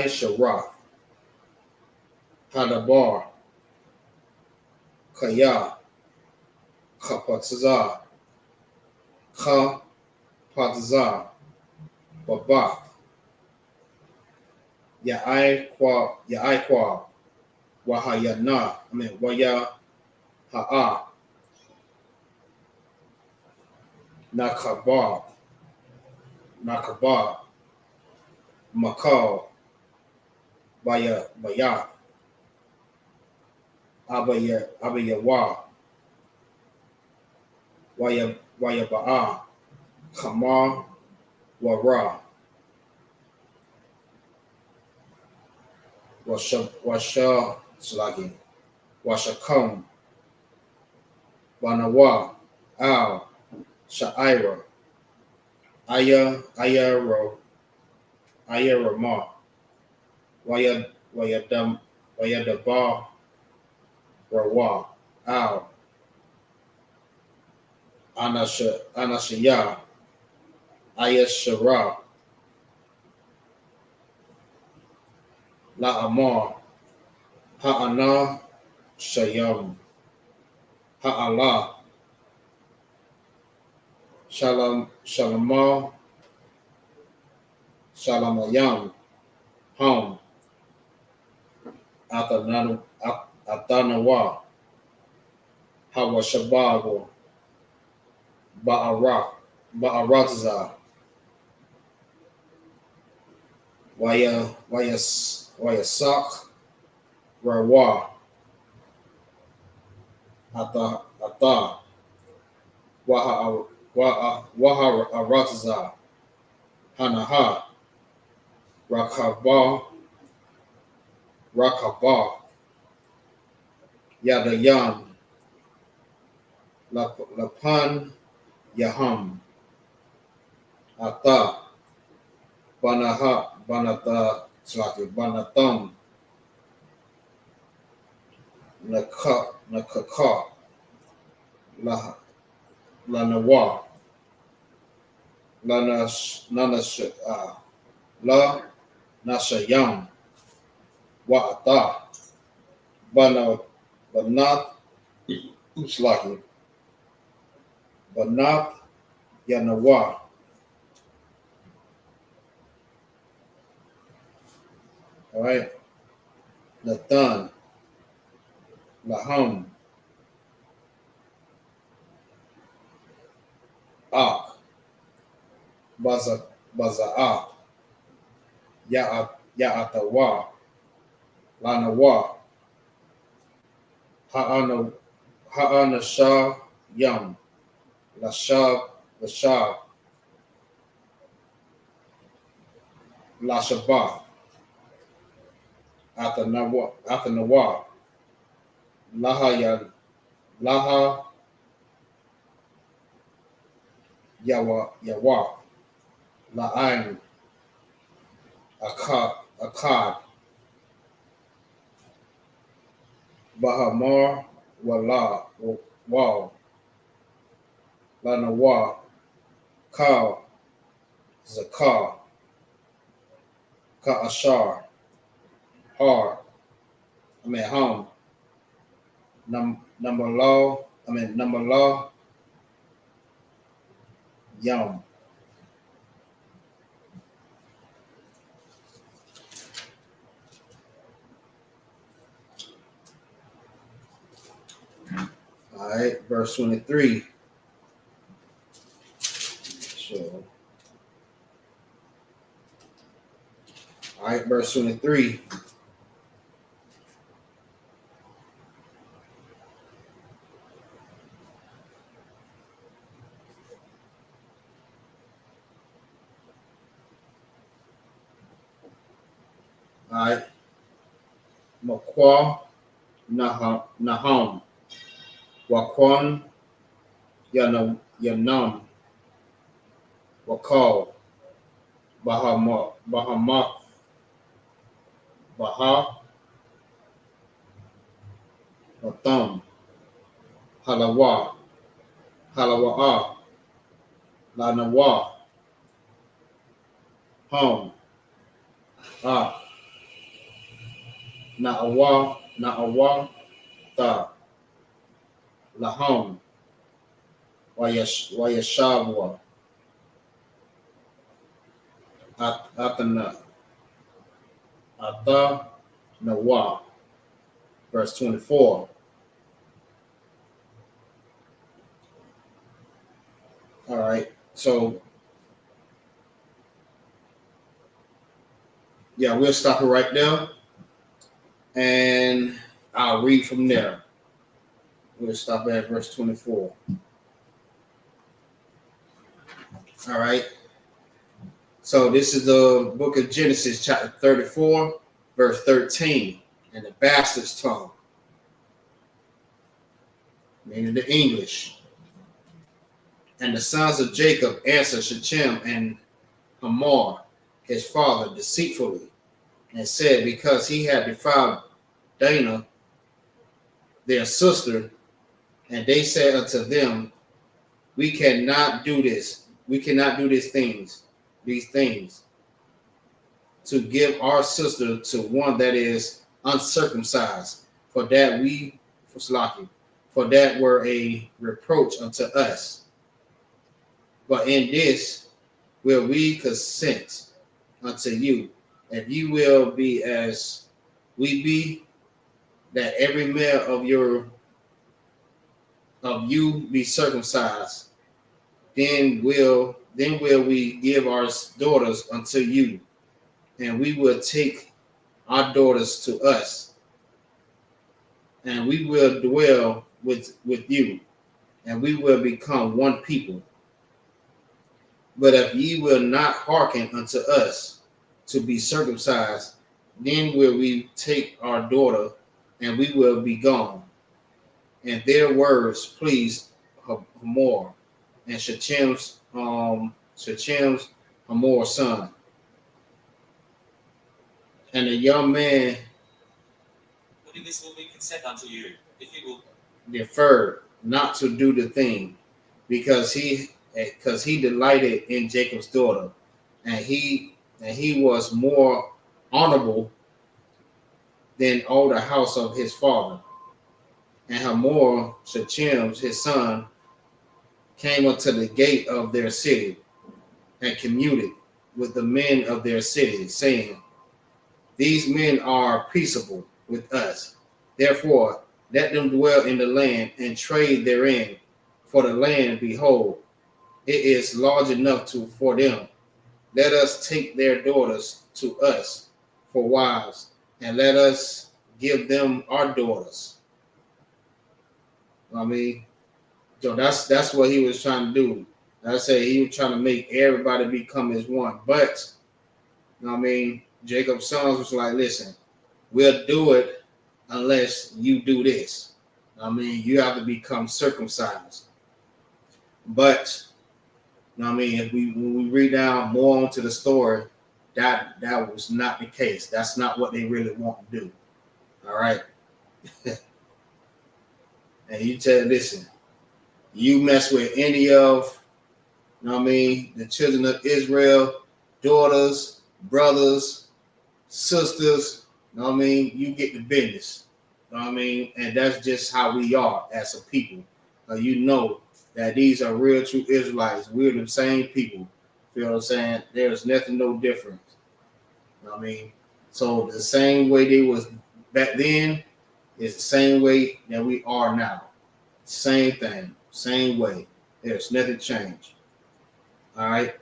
Speaker 1: Shara Hadabar Kaya Kapatza Ka Patza Babath Ya'ai Wahayana Waya Ha'a Nakabab Makal Bayat Abayawa Wayaba'a Kamar Wara Washa Slagi Washakam Banawa Al Sha'ira Ayarama Wayadaba Rawa Al Anashaya Ayashara La'amar Ha'ana Shayam Ha'ala Shalama Shalamayam Hum Atanawa Hawashabago Ba'aratza Wayasak Rawa Ata Waharatza Hanaha Rakaba Yadayan Lapan Yaham Ata Banata Slaki Banatam Nakaka Lanawa La Nashayam Wa'ata Banat Slaki Banat Yanawa. All right. Nathan Laham Ak Baza'a Ya'atawa Lanawa Ha'ana Shah Yam Lashab Lashabah Atanawa Laha Yawa La'ain Akkad Bahamar Wala Wal Lanawa Kal Zakar Ka'ashar Har Hum number law number law Yum. All right, verse 23. So, all right, verse 23. All right, Makwa Nahum Wakwan Yanam Wakal Bahama Baha Watham Halawa Halawa'a Lanawa Hum Ah Na'awa Ta Lahum Wayashavwa Atana Ata Nawa. Verse 24. All right. So, yeah, we'll stop it right there. And I'll read from there. We'll stop at verse 24. All right. So, this is the book of Genesis, chapter 34, verse 13, in the bastard's tongue, meaning the English. And the sons of Jacob answered Shechem and Hamor, his father, deceitfully, and said, because he had defiled Dinah, their sister, and they said unto them, we cannot do this. We cannot do these things, to give our sister to one that is uncircumcised, for that were a reproach unto us. But in this will we consent unto you, if you will be as we be, that every male of you be circumcised, then will we give our daughters unto you, and we will take our daughters to us, and we will dwell with you, and we will become one people. But if ye will not hearken unto us to be circumcised, then will we take our daughter, and we will be gone. And their words pleased Hamor and Shechem's Hamor's son. And the young man
Speaker 2: this will be consent unto you, if you will
Speaker 1: deferred not to do the thing, because he delighted in Jacob's daughter, and he was more honorable than all the house of his father. And Hamor, Shechem, his son, came unto the gate of their city and commuted with the men of their city, saying, these men are peaceable with us. Therefore, let them dwell in the land and trade therein. For the land, behold, it is large enough for them. Let us take their daughters to us for wives, and let us give them our daughters. I mean, so that's what he was trying to do. I say he was trying to make everybody become as one. But I mean, Jacob's sons was like, listen, we'll do it unless you do this. I mean, you have to become circumcised. But I mean, when we read down more into the story, that was not the case. That's not what they really want to do. All right. And you listen, you mess with any of, you know what I mean, the children of Israel, daughters, brothers, sisters, you know what I mean, you get the business. You know what I mean? And that's just how we are as a people. You know that these are real true Israelites. We're the same people. You know what I'm saying? There's nothing no different. You know what I mean? So the same way they was back then is the same way that we are now. Same thing, same way. There's nothing changed. All right.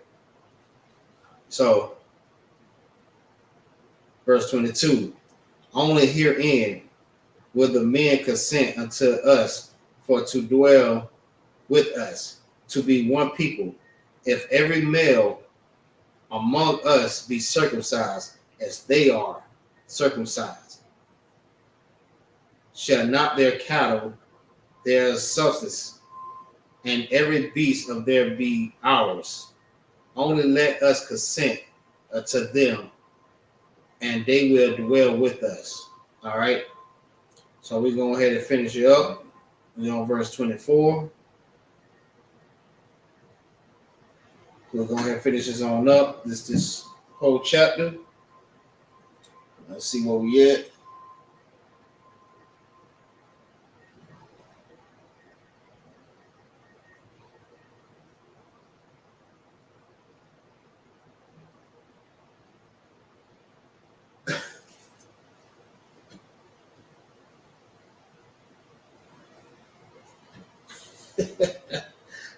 Speaker 1: So verse 22. Only herein will the men consent unto us for to dwell with us, to be one people. If every male among us be circumcised as they are circumcised, shall not their cattle, their substance, and every beast of their be ours. Only let us consent to them, and they will dwell with us. All right. So we're going to go ahead and finish it up. We're on verse 24. We'll go ahead and finish this on up. This whole chapter. Let's see where we at.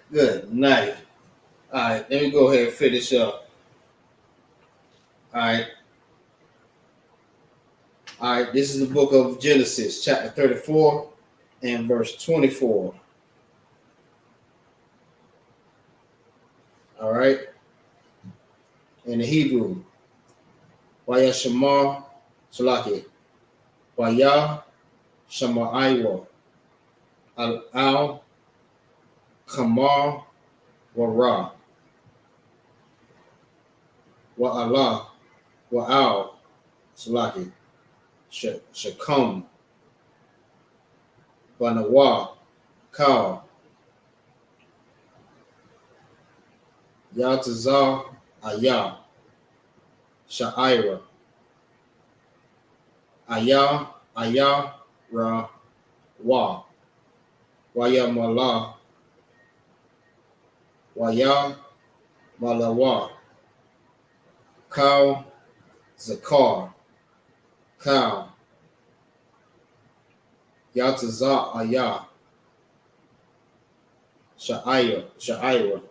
Speaker 1: Good night. All right, let me go ahead and finish up. All right. All right, this is the book of Genesis, chapter 34 and verse 24. All right. In the Hebrew, Waya Shema Shalaki, Waya Shema Iwa, Al Kamar Wara, Wa Allah, Wa Al Shalaki, Shakum, Banawa, Kal, Yatazar, Ayah, Sha'ira, Ayah, Ra, Wa, Waya Mala, Waya Malawa, Kal, Zakar, Kal, Yatazar, Ayah, Sha'ira,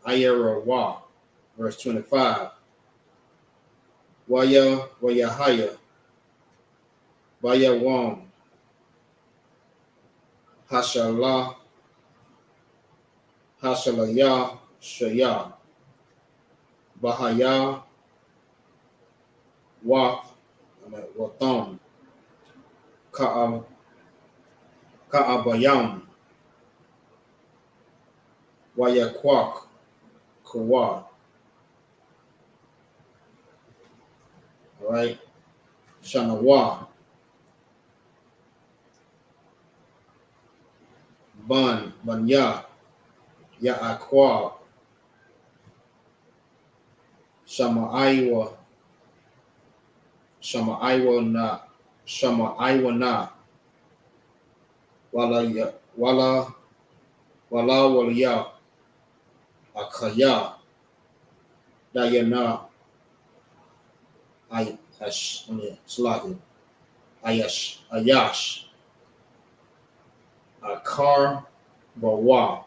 Speaker 1: Ayara Wa, verse 25. Wayahaya, Bayawam, Hashalah, Hashalayah, Shaya, Bahaya, Watham, Ka'abayam, Wayakwak, Kawa. All right. Shanawa, Banya, Ya'akwa, Shama'aiwa, Shama'aiwa na, Wala Waliya, Akaya, Dayana, Ayash, Akar, Bawa,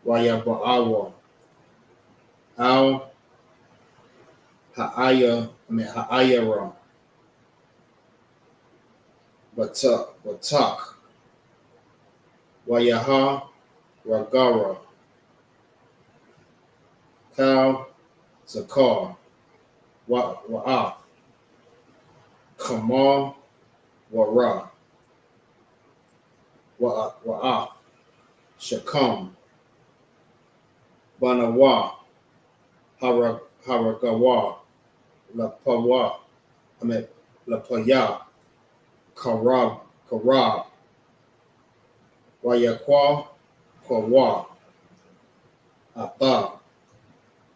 Speaker 1: Wayabaawa, Al Ha'ayara, Batak, Wayaha, Ragara, Kal, Zakar, Wa'ah, Kamar, Wara, Wa'ah, Shakam, Banawa, Haragawa, Lapaya, Karab, Wayakwa, Kawa, Ata,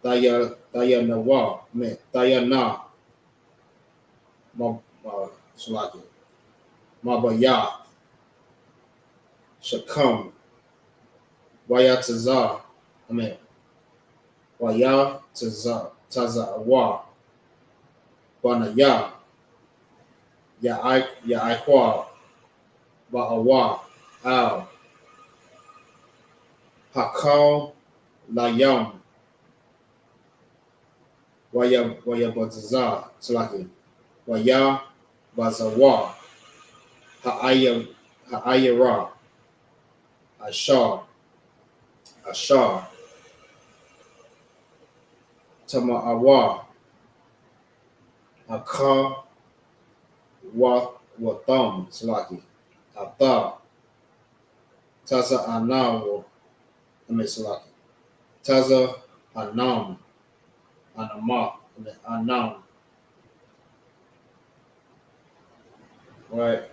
Speaker 1: Dayanawa, Dayana, Salaki, Mabaya, Shakam, Wayataza, Waya Tazawa, Banaya, Yaikwa, Ba'awa, Al, Hakal, Layam, Waya Bazaza, Salaki, Waya Bazawa, Ha'ayara, Ashar, Tama'awa, Aka, Watham, Salaki, Ata, Taza Anawo, Salaki, Taza Anam, Anama, Anam, right?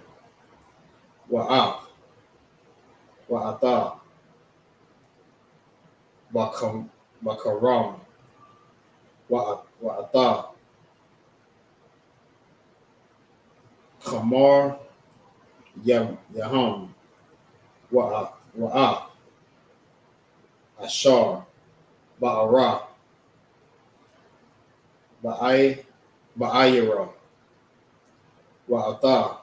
Speaker 1: Wa'ata, Bakaram, Wa'ata, Kamar, Yaham, Wa'a, Ashar, Ba'ara, Ba'ayira, Wa'ata,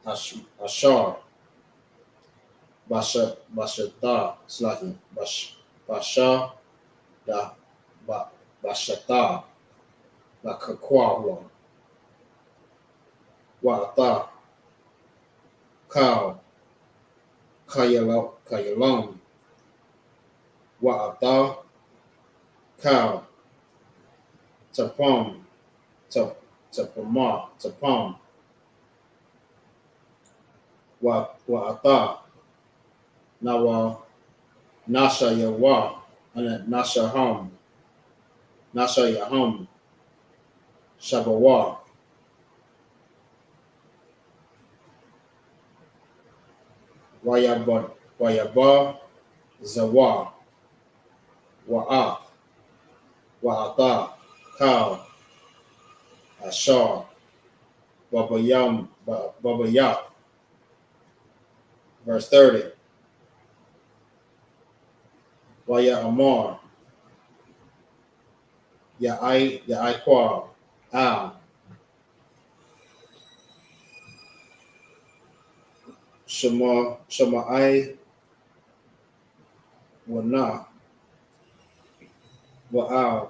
Speaker 1: Ashar, Bashata, Slaki, Basha, Da, Bashata, Bakakwa, Wa'ata, Kal, Kayalam, Wa'ata, Kal, Tapam, Tapam, Wa'ata, Nawa, Nasha Yawa, and Nasha Yaham, Shabawa, Wayaba, Zawa, Wa'a, Wa'ata, Kal, Ashar, Babayat. Verse 30. Waya Amar, Ya'ai Al, Shema'ai, Wana, Wa'al,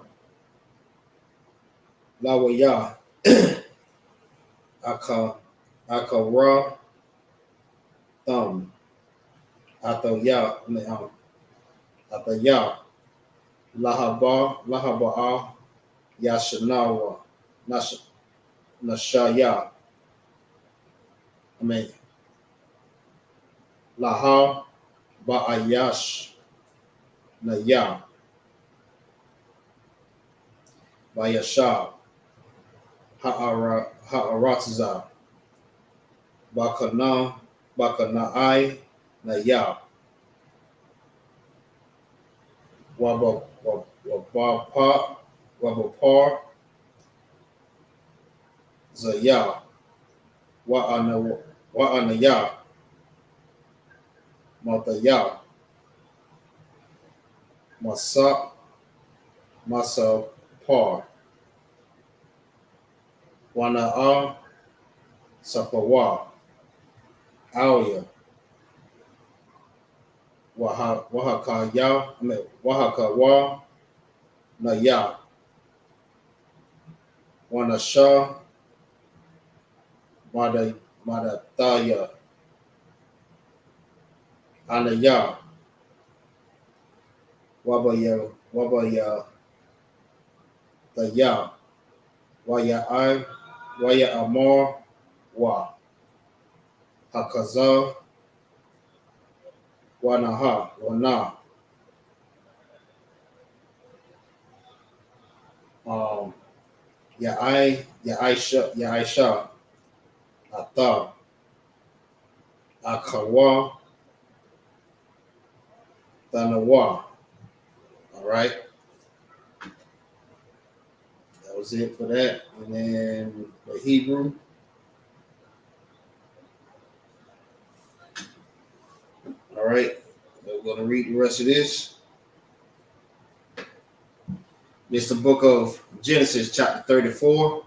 Speaker 1: Lawaya, Akara, Thumb, Ataya, Ataya, Lahaba'a, Yashanawa, Nashaya, Laha, Ba'ayash, Naya, Bayasha, Ha'aratza, Bakana'ai, Naya, Wabapar, Zaya, Wa'anaya, Mataya, Masa Par, Wana'a, Sapawa, Alia, Wahakawa, Naya, Wanasha, Madataya, Anaya, Wabaya, Taya, Waya Amor, Wa, Hakaza, Wana, um, Ya'aisha, Athar, Akawa, Thanawa. All right. That was it for that. And then the Hebrew. All right. We're going to read the rest of this. It's the book of Genesis, chapter 34.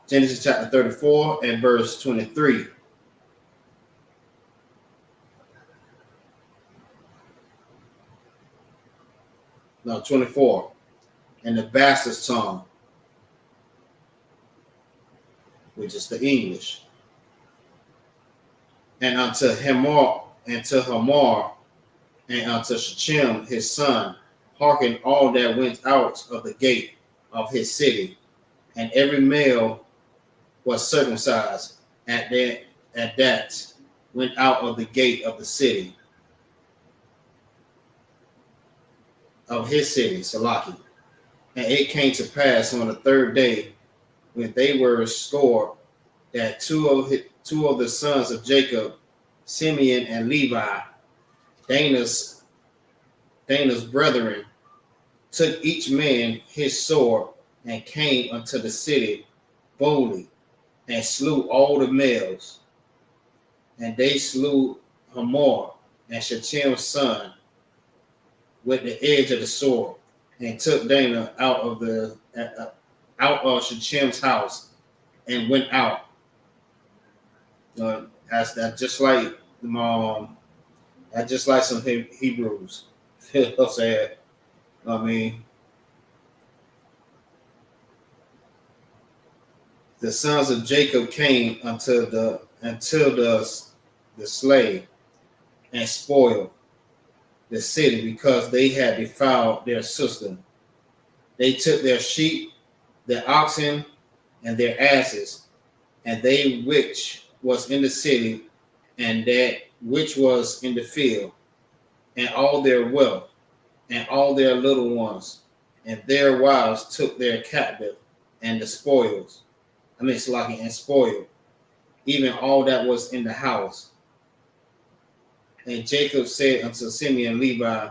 Speaker 1: Genesis chapter 34 and verse 23. No, 24. And the bastard's tongue, which is the English. And unto Hamor, and to Hamor, and unto Shechem his son, hearken all that went out of the gate of his city, and every male was circumcised at that went out of the gate of the city of his city, Salaki. And it came to pass on the third day, when they were scored, that two of the sons of Jacob, Simeon and Levi, Dana's brethren, took each man his sword and came unto the city boldly, and slew all the males. And they slew Hamor and Shechem's son with the edge of the sword, and took Dana out of Shechem's house, and went out. That's that just like some Hebrews. I'll say it. I mean, the sons of Jacob came until the slave, and spoiled the city, because they had defiled their sister. They took their sheep, their oxen, and their asses, and they which was in the city, and that which was in the field, and all their wealth, and all their little ones, and their wives took their captive, and the spoils. And spoiled, even all that was in the house. And Jacob said unto Simeon and Levi,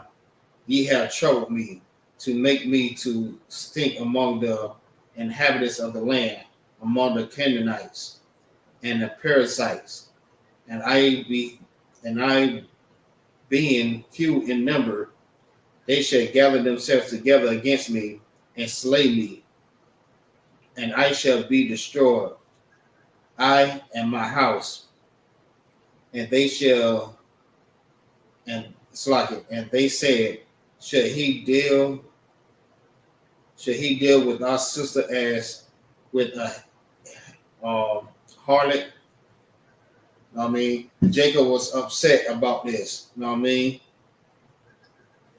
Speaker 1: ye have troubled me, to make me to stink among the inhabitants of the land, among the Canaanites and the Perizzites, and I being few in number, they shall gather themselves together against me and slay me, and I shall be destroyed, I and my house. And they shall, and and they said, should he deal with our sister as with a harlot? Jacob was upset about this.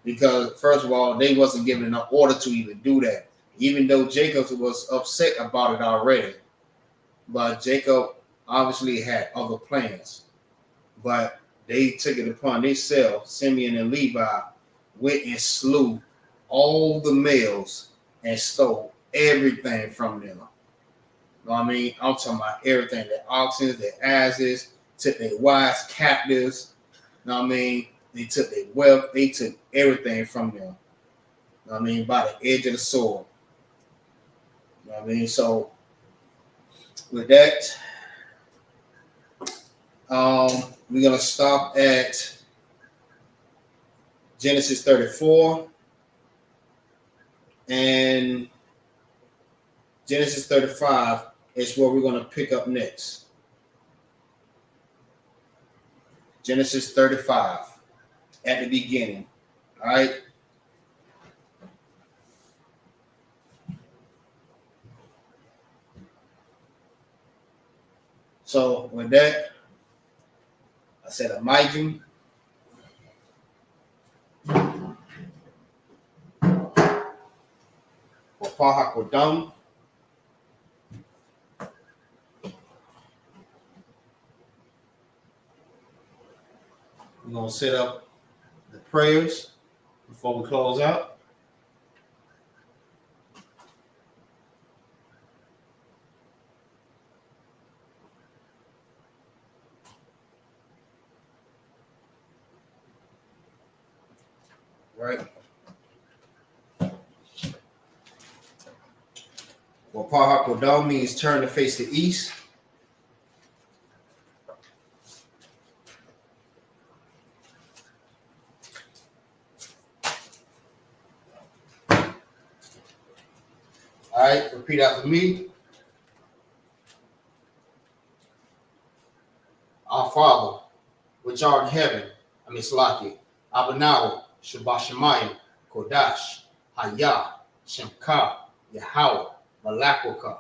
Speaker 1: Because first of all, they wasn't given enough order to even do that. Even though Jacob was upset about it already, but Jacob obviously had other plans. But they took it upon themselves. Simeon and Levi went and slew all the males and stole everything from them. I'm talking about everything: their oxen, their asses, took their wives captives. They took their wealth, they took everything from them. By the edge of the sword. So with that, we're gonna stop at Genesis 34 and Genesis 35 is where we're gonna pick up next. Genesis 35 at the beginning. All right. So with that, I said Amijim. Wapahakodam. We're going to set up the prayers before we close out. right? Well, Pahakodal means turn to face the east. All right, repeat after me. Our Father, which art in heaven, Slaki, Abanawa, Shabashamayim, Kodash, Hayah, Shemka, Yahweh, Malakwaka,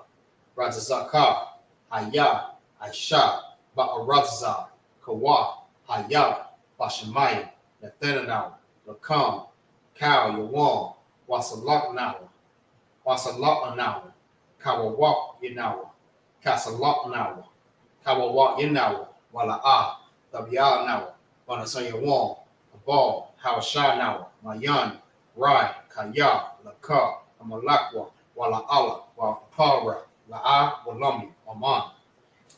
Speaker 1: Razazaka, Hayah, Aisha, Ba'arazza, Kawa, Hayah, Bashamayim, Nathanael, Lakam, Kal, Yawan, Wasalak Nawa, Kawawak Yanawa, Kasalak Nawa, Kawawak Yanawa, Wala'a, Tabya Nawa, Wanasaya Wong, Abal, Hawasha Nawa, Mayan, Rai, Kaya, Laka, Amalakwa, Wala'ala, Wapara, La'a, Walami, Aman.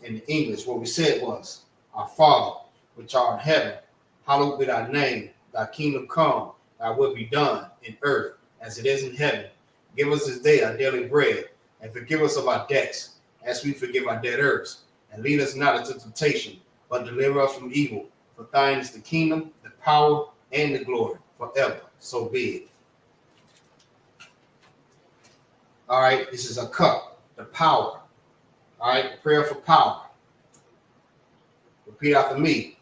Speaker 1: In the English, what we said was, Our Father, which art in heaven, hallowed be thy name, thy kingdom come, thy will be done in earth as it is in heaven. Give us this day our daily bread, and forgive us of our debts, as we forgive our debtors. And lead us not into temptation, but deliver us from evil. For thine is the kingdom, the power, and the glory, forever. So be it. All right, this is a cup, the power. All right, prayer for power. Repeat after me.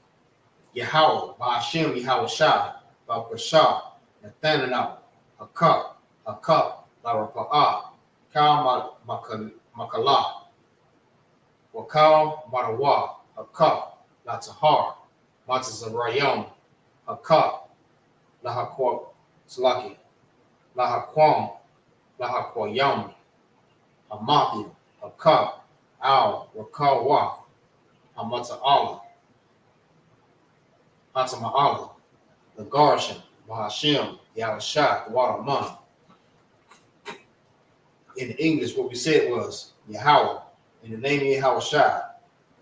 Speaker 1: Yahweh, Ba'ashem, Yahweh Shai, Ba'akashah, Nathanael, a cup, Larapa'ah, Kal Makala, Wakal Marawa, a cup, Latahar, Matazarayam, a cup, Lahakwa Slaki, Lahakwam, Lahakwayam, a Mathi, a cup, Al, Wakawa, a Mata'ala, Hatama'ala, the Garshan, Bahashim, Yahushua, the Waraman. In English, what we said was, Yahweh, in the name of Yahushua,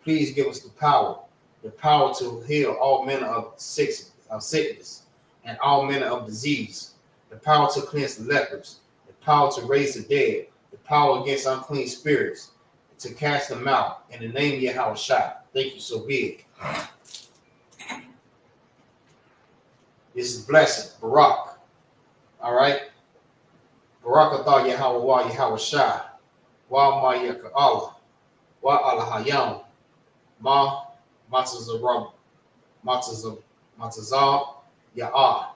Speaker 1: please give us the power to heal all manner of sickness and all manner of disease, the power to cleanse the lepers, the power to raise the dead, the power against unclean spirits, to cast them out, in the name of Yahushua. Thank you, so be it. This is blessing, Barak. All right? Barak atah Yahweh wa Yahweh Shai, wa ma yaka'ala, wa alahayam, ma matazarab, matazab, ya'ah,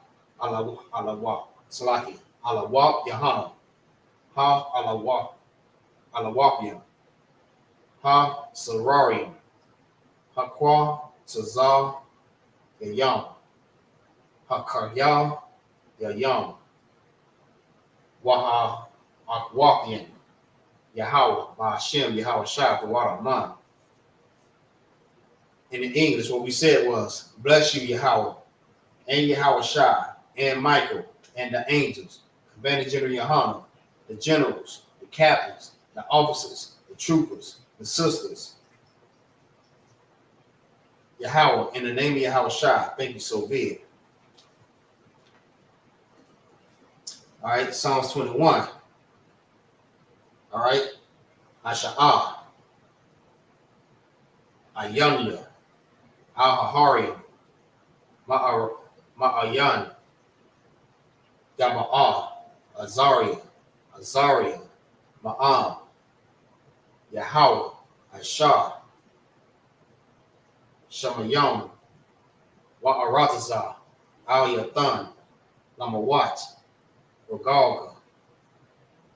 Speaker 1: alawa, salaki, alawa, Yahanna, ha alawapia, ha sararium, hakwa, tazal, yayam, hakarya, yayam, Waha Akwakian, Yahweh, Ba'ashem, Yahweh Shai, the Waraman. In the English, what we said was, bless you, Yahweh, and Yahweh Shai, and Michael, and the angels, Commander General Yahanna, the generals, the captains, the officers, the troopers, the sisters. Yahweh, in the name of Yahweh Shai, thank you, so be it. All right, Psalms 21. All right, Asha'ah, Ayanya, Al-Hahari, Ma'ayan, Yama'ah, Azaria, Ma'am, Yahweh, Ashah, Shamayam, Wa'arataza, Al-Yathan, Lamawat, Rogalga,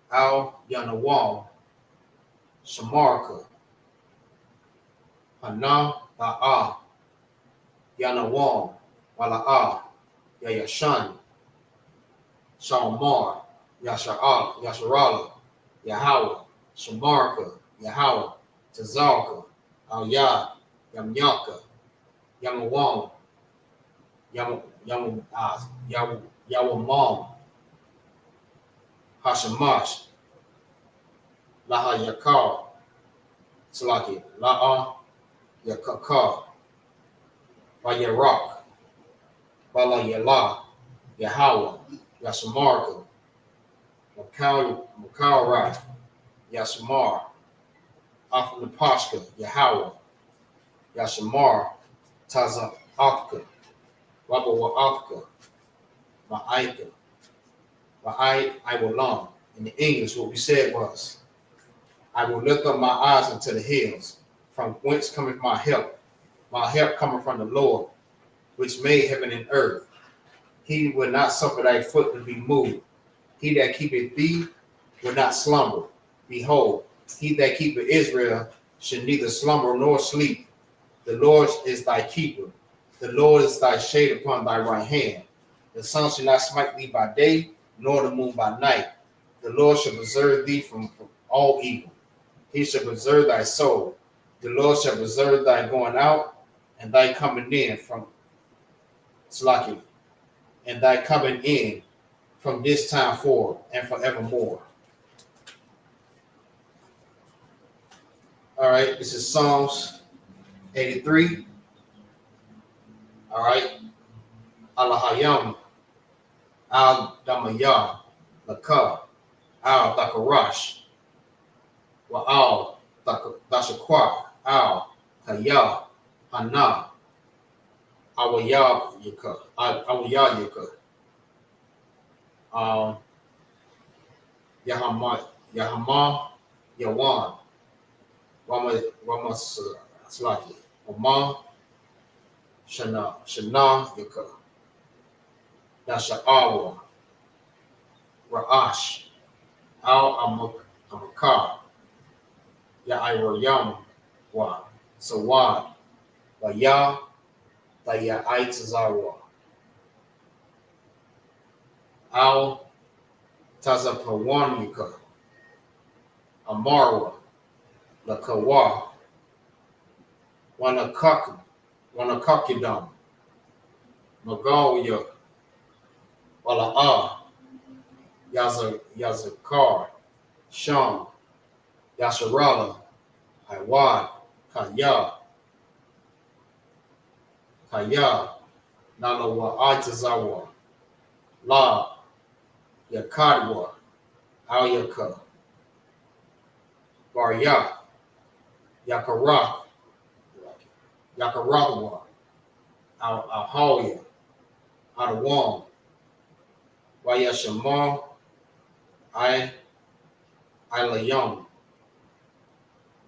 Speaker 1: Al-Yanawam, Shamarka, Hana, Ba'a, Yanawam, Wala'a, Yayashan, Shalmar, Yasharala, Yahweh, Shamarka, Yahweh, Tazalka, Al-Yad, Yamyaka, Yamawam, Yawamam, Hashamash, Laha Yakar, Salaki, La'a Yakakar, Bayarak, Bala Yala, Yahweh, Yashamarka, Makara, Yashamar, Afnapashka, Yahweh, Yashamar, Taza Akka, Wabawa Akka, Ma'aika, I will long. In the English, what we said was, I will lift up my eyes unto the hills, from whence cometh my help. My help cometh from the Lord, which made heaven and earth. He will not suffer thy foot to be moved. He that keepeth thee will not slumber. Behold, he that keepeth Israel should neither slumber nor sleep. The Lord is thy keeper. The Lord is thy shade upon thy right hand. The sun shall not smite thee by day, nor the moon by night. The Lord shall preserve thee from all evil. He shall preserve thy soul. The Lord shall preserve thy going out and thy coming in from Slaki, and thy coming in from this time forward and forevermore. All right, this is Psalms 83. All right, Alahayam, Al Damayah, Laka, Al Dakarash, Wa Al Dashakwa, Al Kaya, Hana, Awayab Yuka, Awayab Yuka, Yahama, Yawan, Rama Slaki, Oma, Shana Yuka, Dasha'awa, Ra'ash, Al Amakar, Ya'irayam, Wa, Sawad, Waya, Daya'aitazawa, Al Tazapawan Yuka, Amarwa, Lakawa, Wanakakidam, Magalia, Wala'a, Yazakar, Sham, Yasharala, Iwad, Kaya, Nalawa Aitazawa, La, Yakadwa, Alyaka, Barya, Yakarak, Yakaratwa, Ahoya, Adawam, Wayashamar, Ilayam,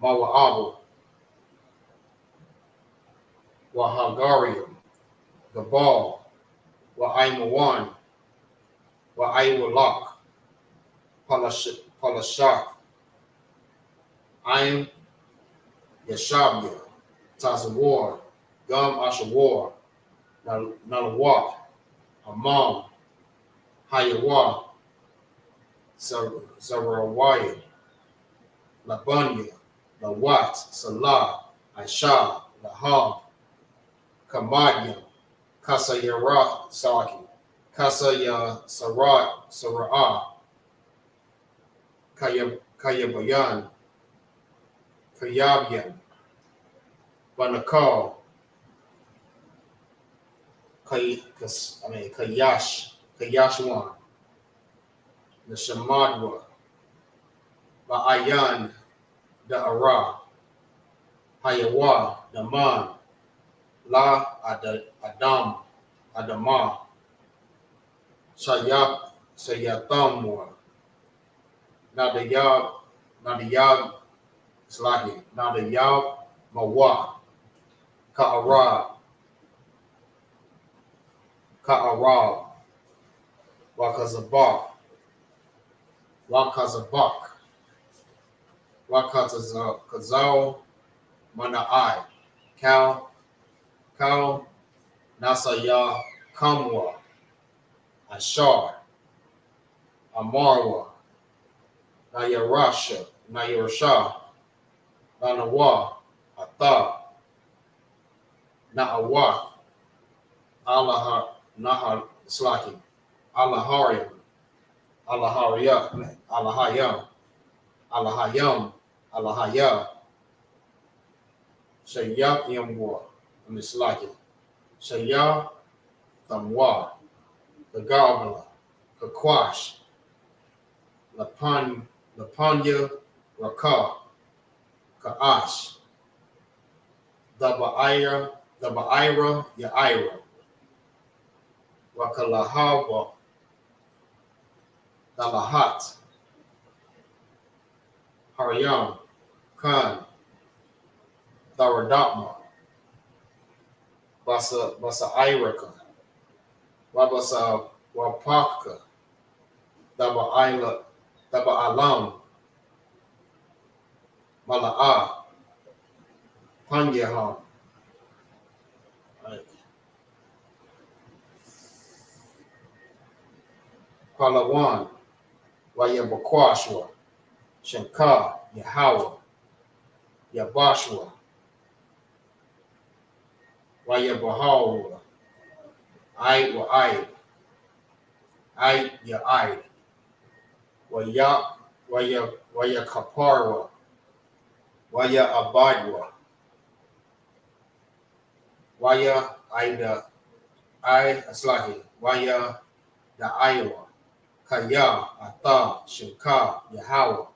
Speaker 1: Mawa'abu, Wahagarium, Gabal, Wa'aimawan, Wa'aiwalak, Palashak, Aim, Yashabia, Tazawar, Gum Ashawar, Nalawak, Amam, Hayawa, Zarawaya, Labunya, Lawat, Salah, Aisha, Laham, Kamadia, Kasayara Saki, Kasaya Sara'a, Kayabayan, Kayabyan, Banakal, Kayashwan, Nishamadwa, Ba'ayan, Da'ara, Hayawa, Daman, La Adam, Adama, Sayatamwa, Nadayab, Slaki, Nadayab, Mawa, Ka'arab, Wakazabak, Wakazal, Mana'ai, Kal, Nasaya, Kamwa, Ashar, Amarwa, Nayarasha, Nanawa, Ata, Na'awa, Allah, Nahar, Slaki, Allahariam, Allahayam, Shayak Yamwa, Slaki, Shaya, Tamwa, Kagabala, Kakwash, Lapanya, Rakah, Kaash, the Ba'ira, Yaira, Wakalahawa, the Lahat, Haryam, Khan, the Radama, Basa Iraka, Wabasa Wapaka, the Ba'alam, Mala'a, Panyaham. Palawan, Wayabakwashwa, Shankar, Yahweh, Yabashwa, Wayabahawa, I wa I ya I, Waya Kaparwa, Waya Abadwa, Waya Ida, I Aslahi, Waya da Iowa, Kaya, Ata, Shankar, Yahweh,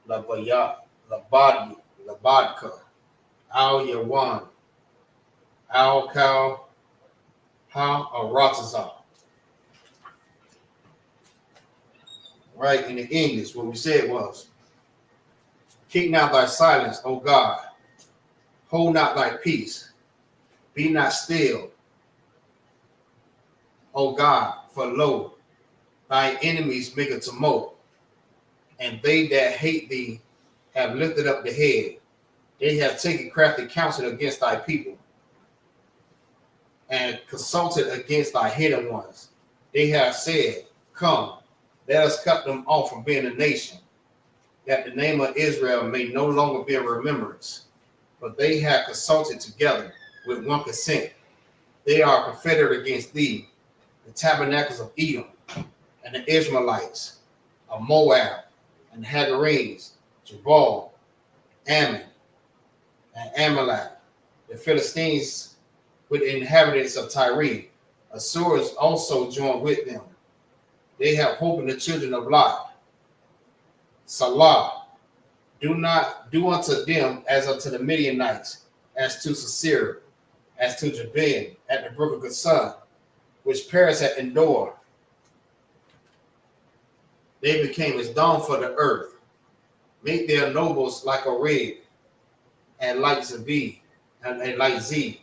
Speaker 1: Labaya, Labadka, Al Yawan, Al Kal, Ha Aratazah. Right, in the English, what we said was, keep not thy silence, O God, hold not thy peace, be not still, O God, for lo, thy enemies make a tumult, and they that hate thee have lifted up the head. They have taken crafty counsel against thy people, and consulted against thy hidden ones. They have said, come, let us cut them off from being a nation, that the name of Israel may no longer be in remembrance. But they have consulted together with one consent. They are confederate against thee, the tabernacles of Edom, and the Ishmaelites, of Moab, and the Hagarenes, Jabal, Ammon, and Amalek, the Philistines with the inhabitants of Tyre. Assyrians also joined with them. They have hope in the children of Lot. Salah, do not do unto them as unto the Midianites, as to Sisera, as to Jabin at the brook of Gasan, which perished at Endor. They became as dawn for the earth. Make their nobles like a red, and like Zabi, and like Z.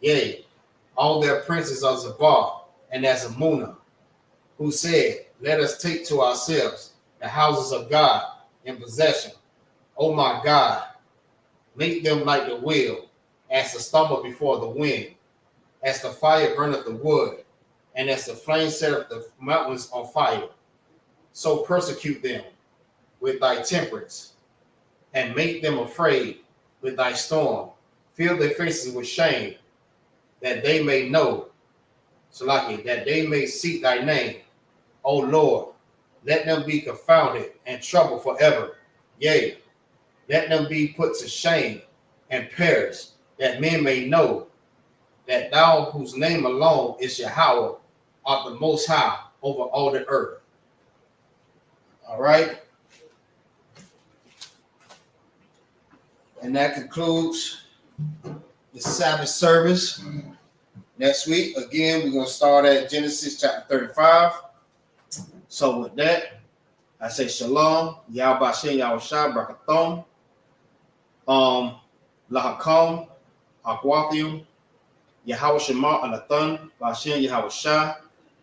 Speaker 1: Yea, all their princes are Zabah, and as Amunah, who said, let us take to ourselves the houses of God in possession. O my God, make them like the wheel, as the stumble before the wind, as the fire burneth the wood, and as the flame setteth the mountains on fire. So persecute them with thy temperance, and make them afraid with thy storm. Fill their faces with shame, that they may know, Salaki, that they may seek thy name. O Lord, let them be confounded and troubled forever. Yea, let them be put to shame and perish, that men may know that thou, whose name alone is Yahweh, art the most high over all the earth. All right. And that concludes the Sabbath service. Next week, again, we're going to start at Genesis chapter 35. So with that, I say shalom, Yahbashem, Yahushua, Brakathon, Lahakam, Akwathium, Yahweh Shema, Anathan, Bashem, Yahushua,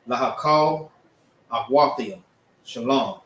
Speaker 1: Lahakal, Akwathium. Shalom.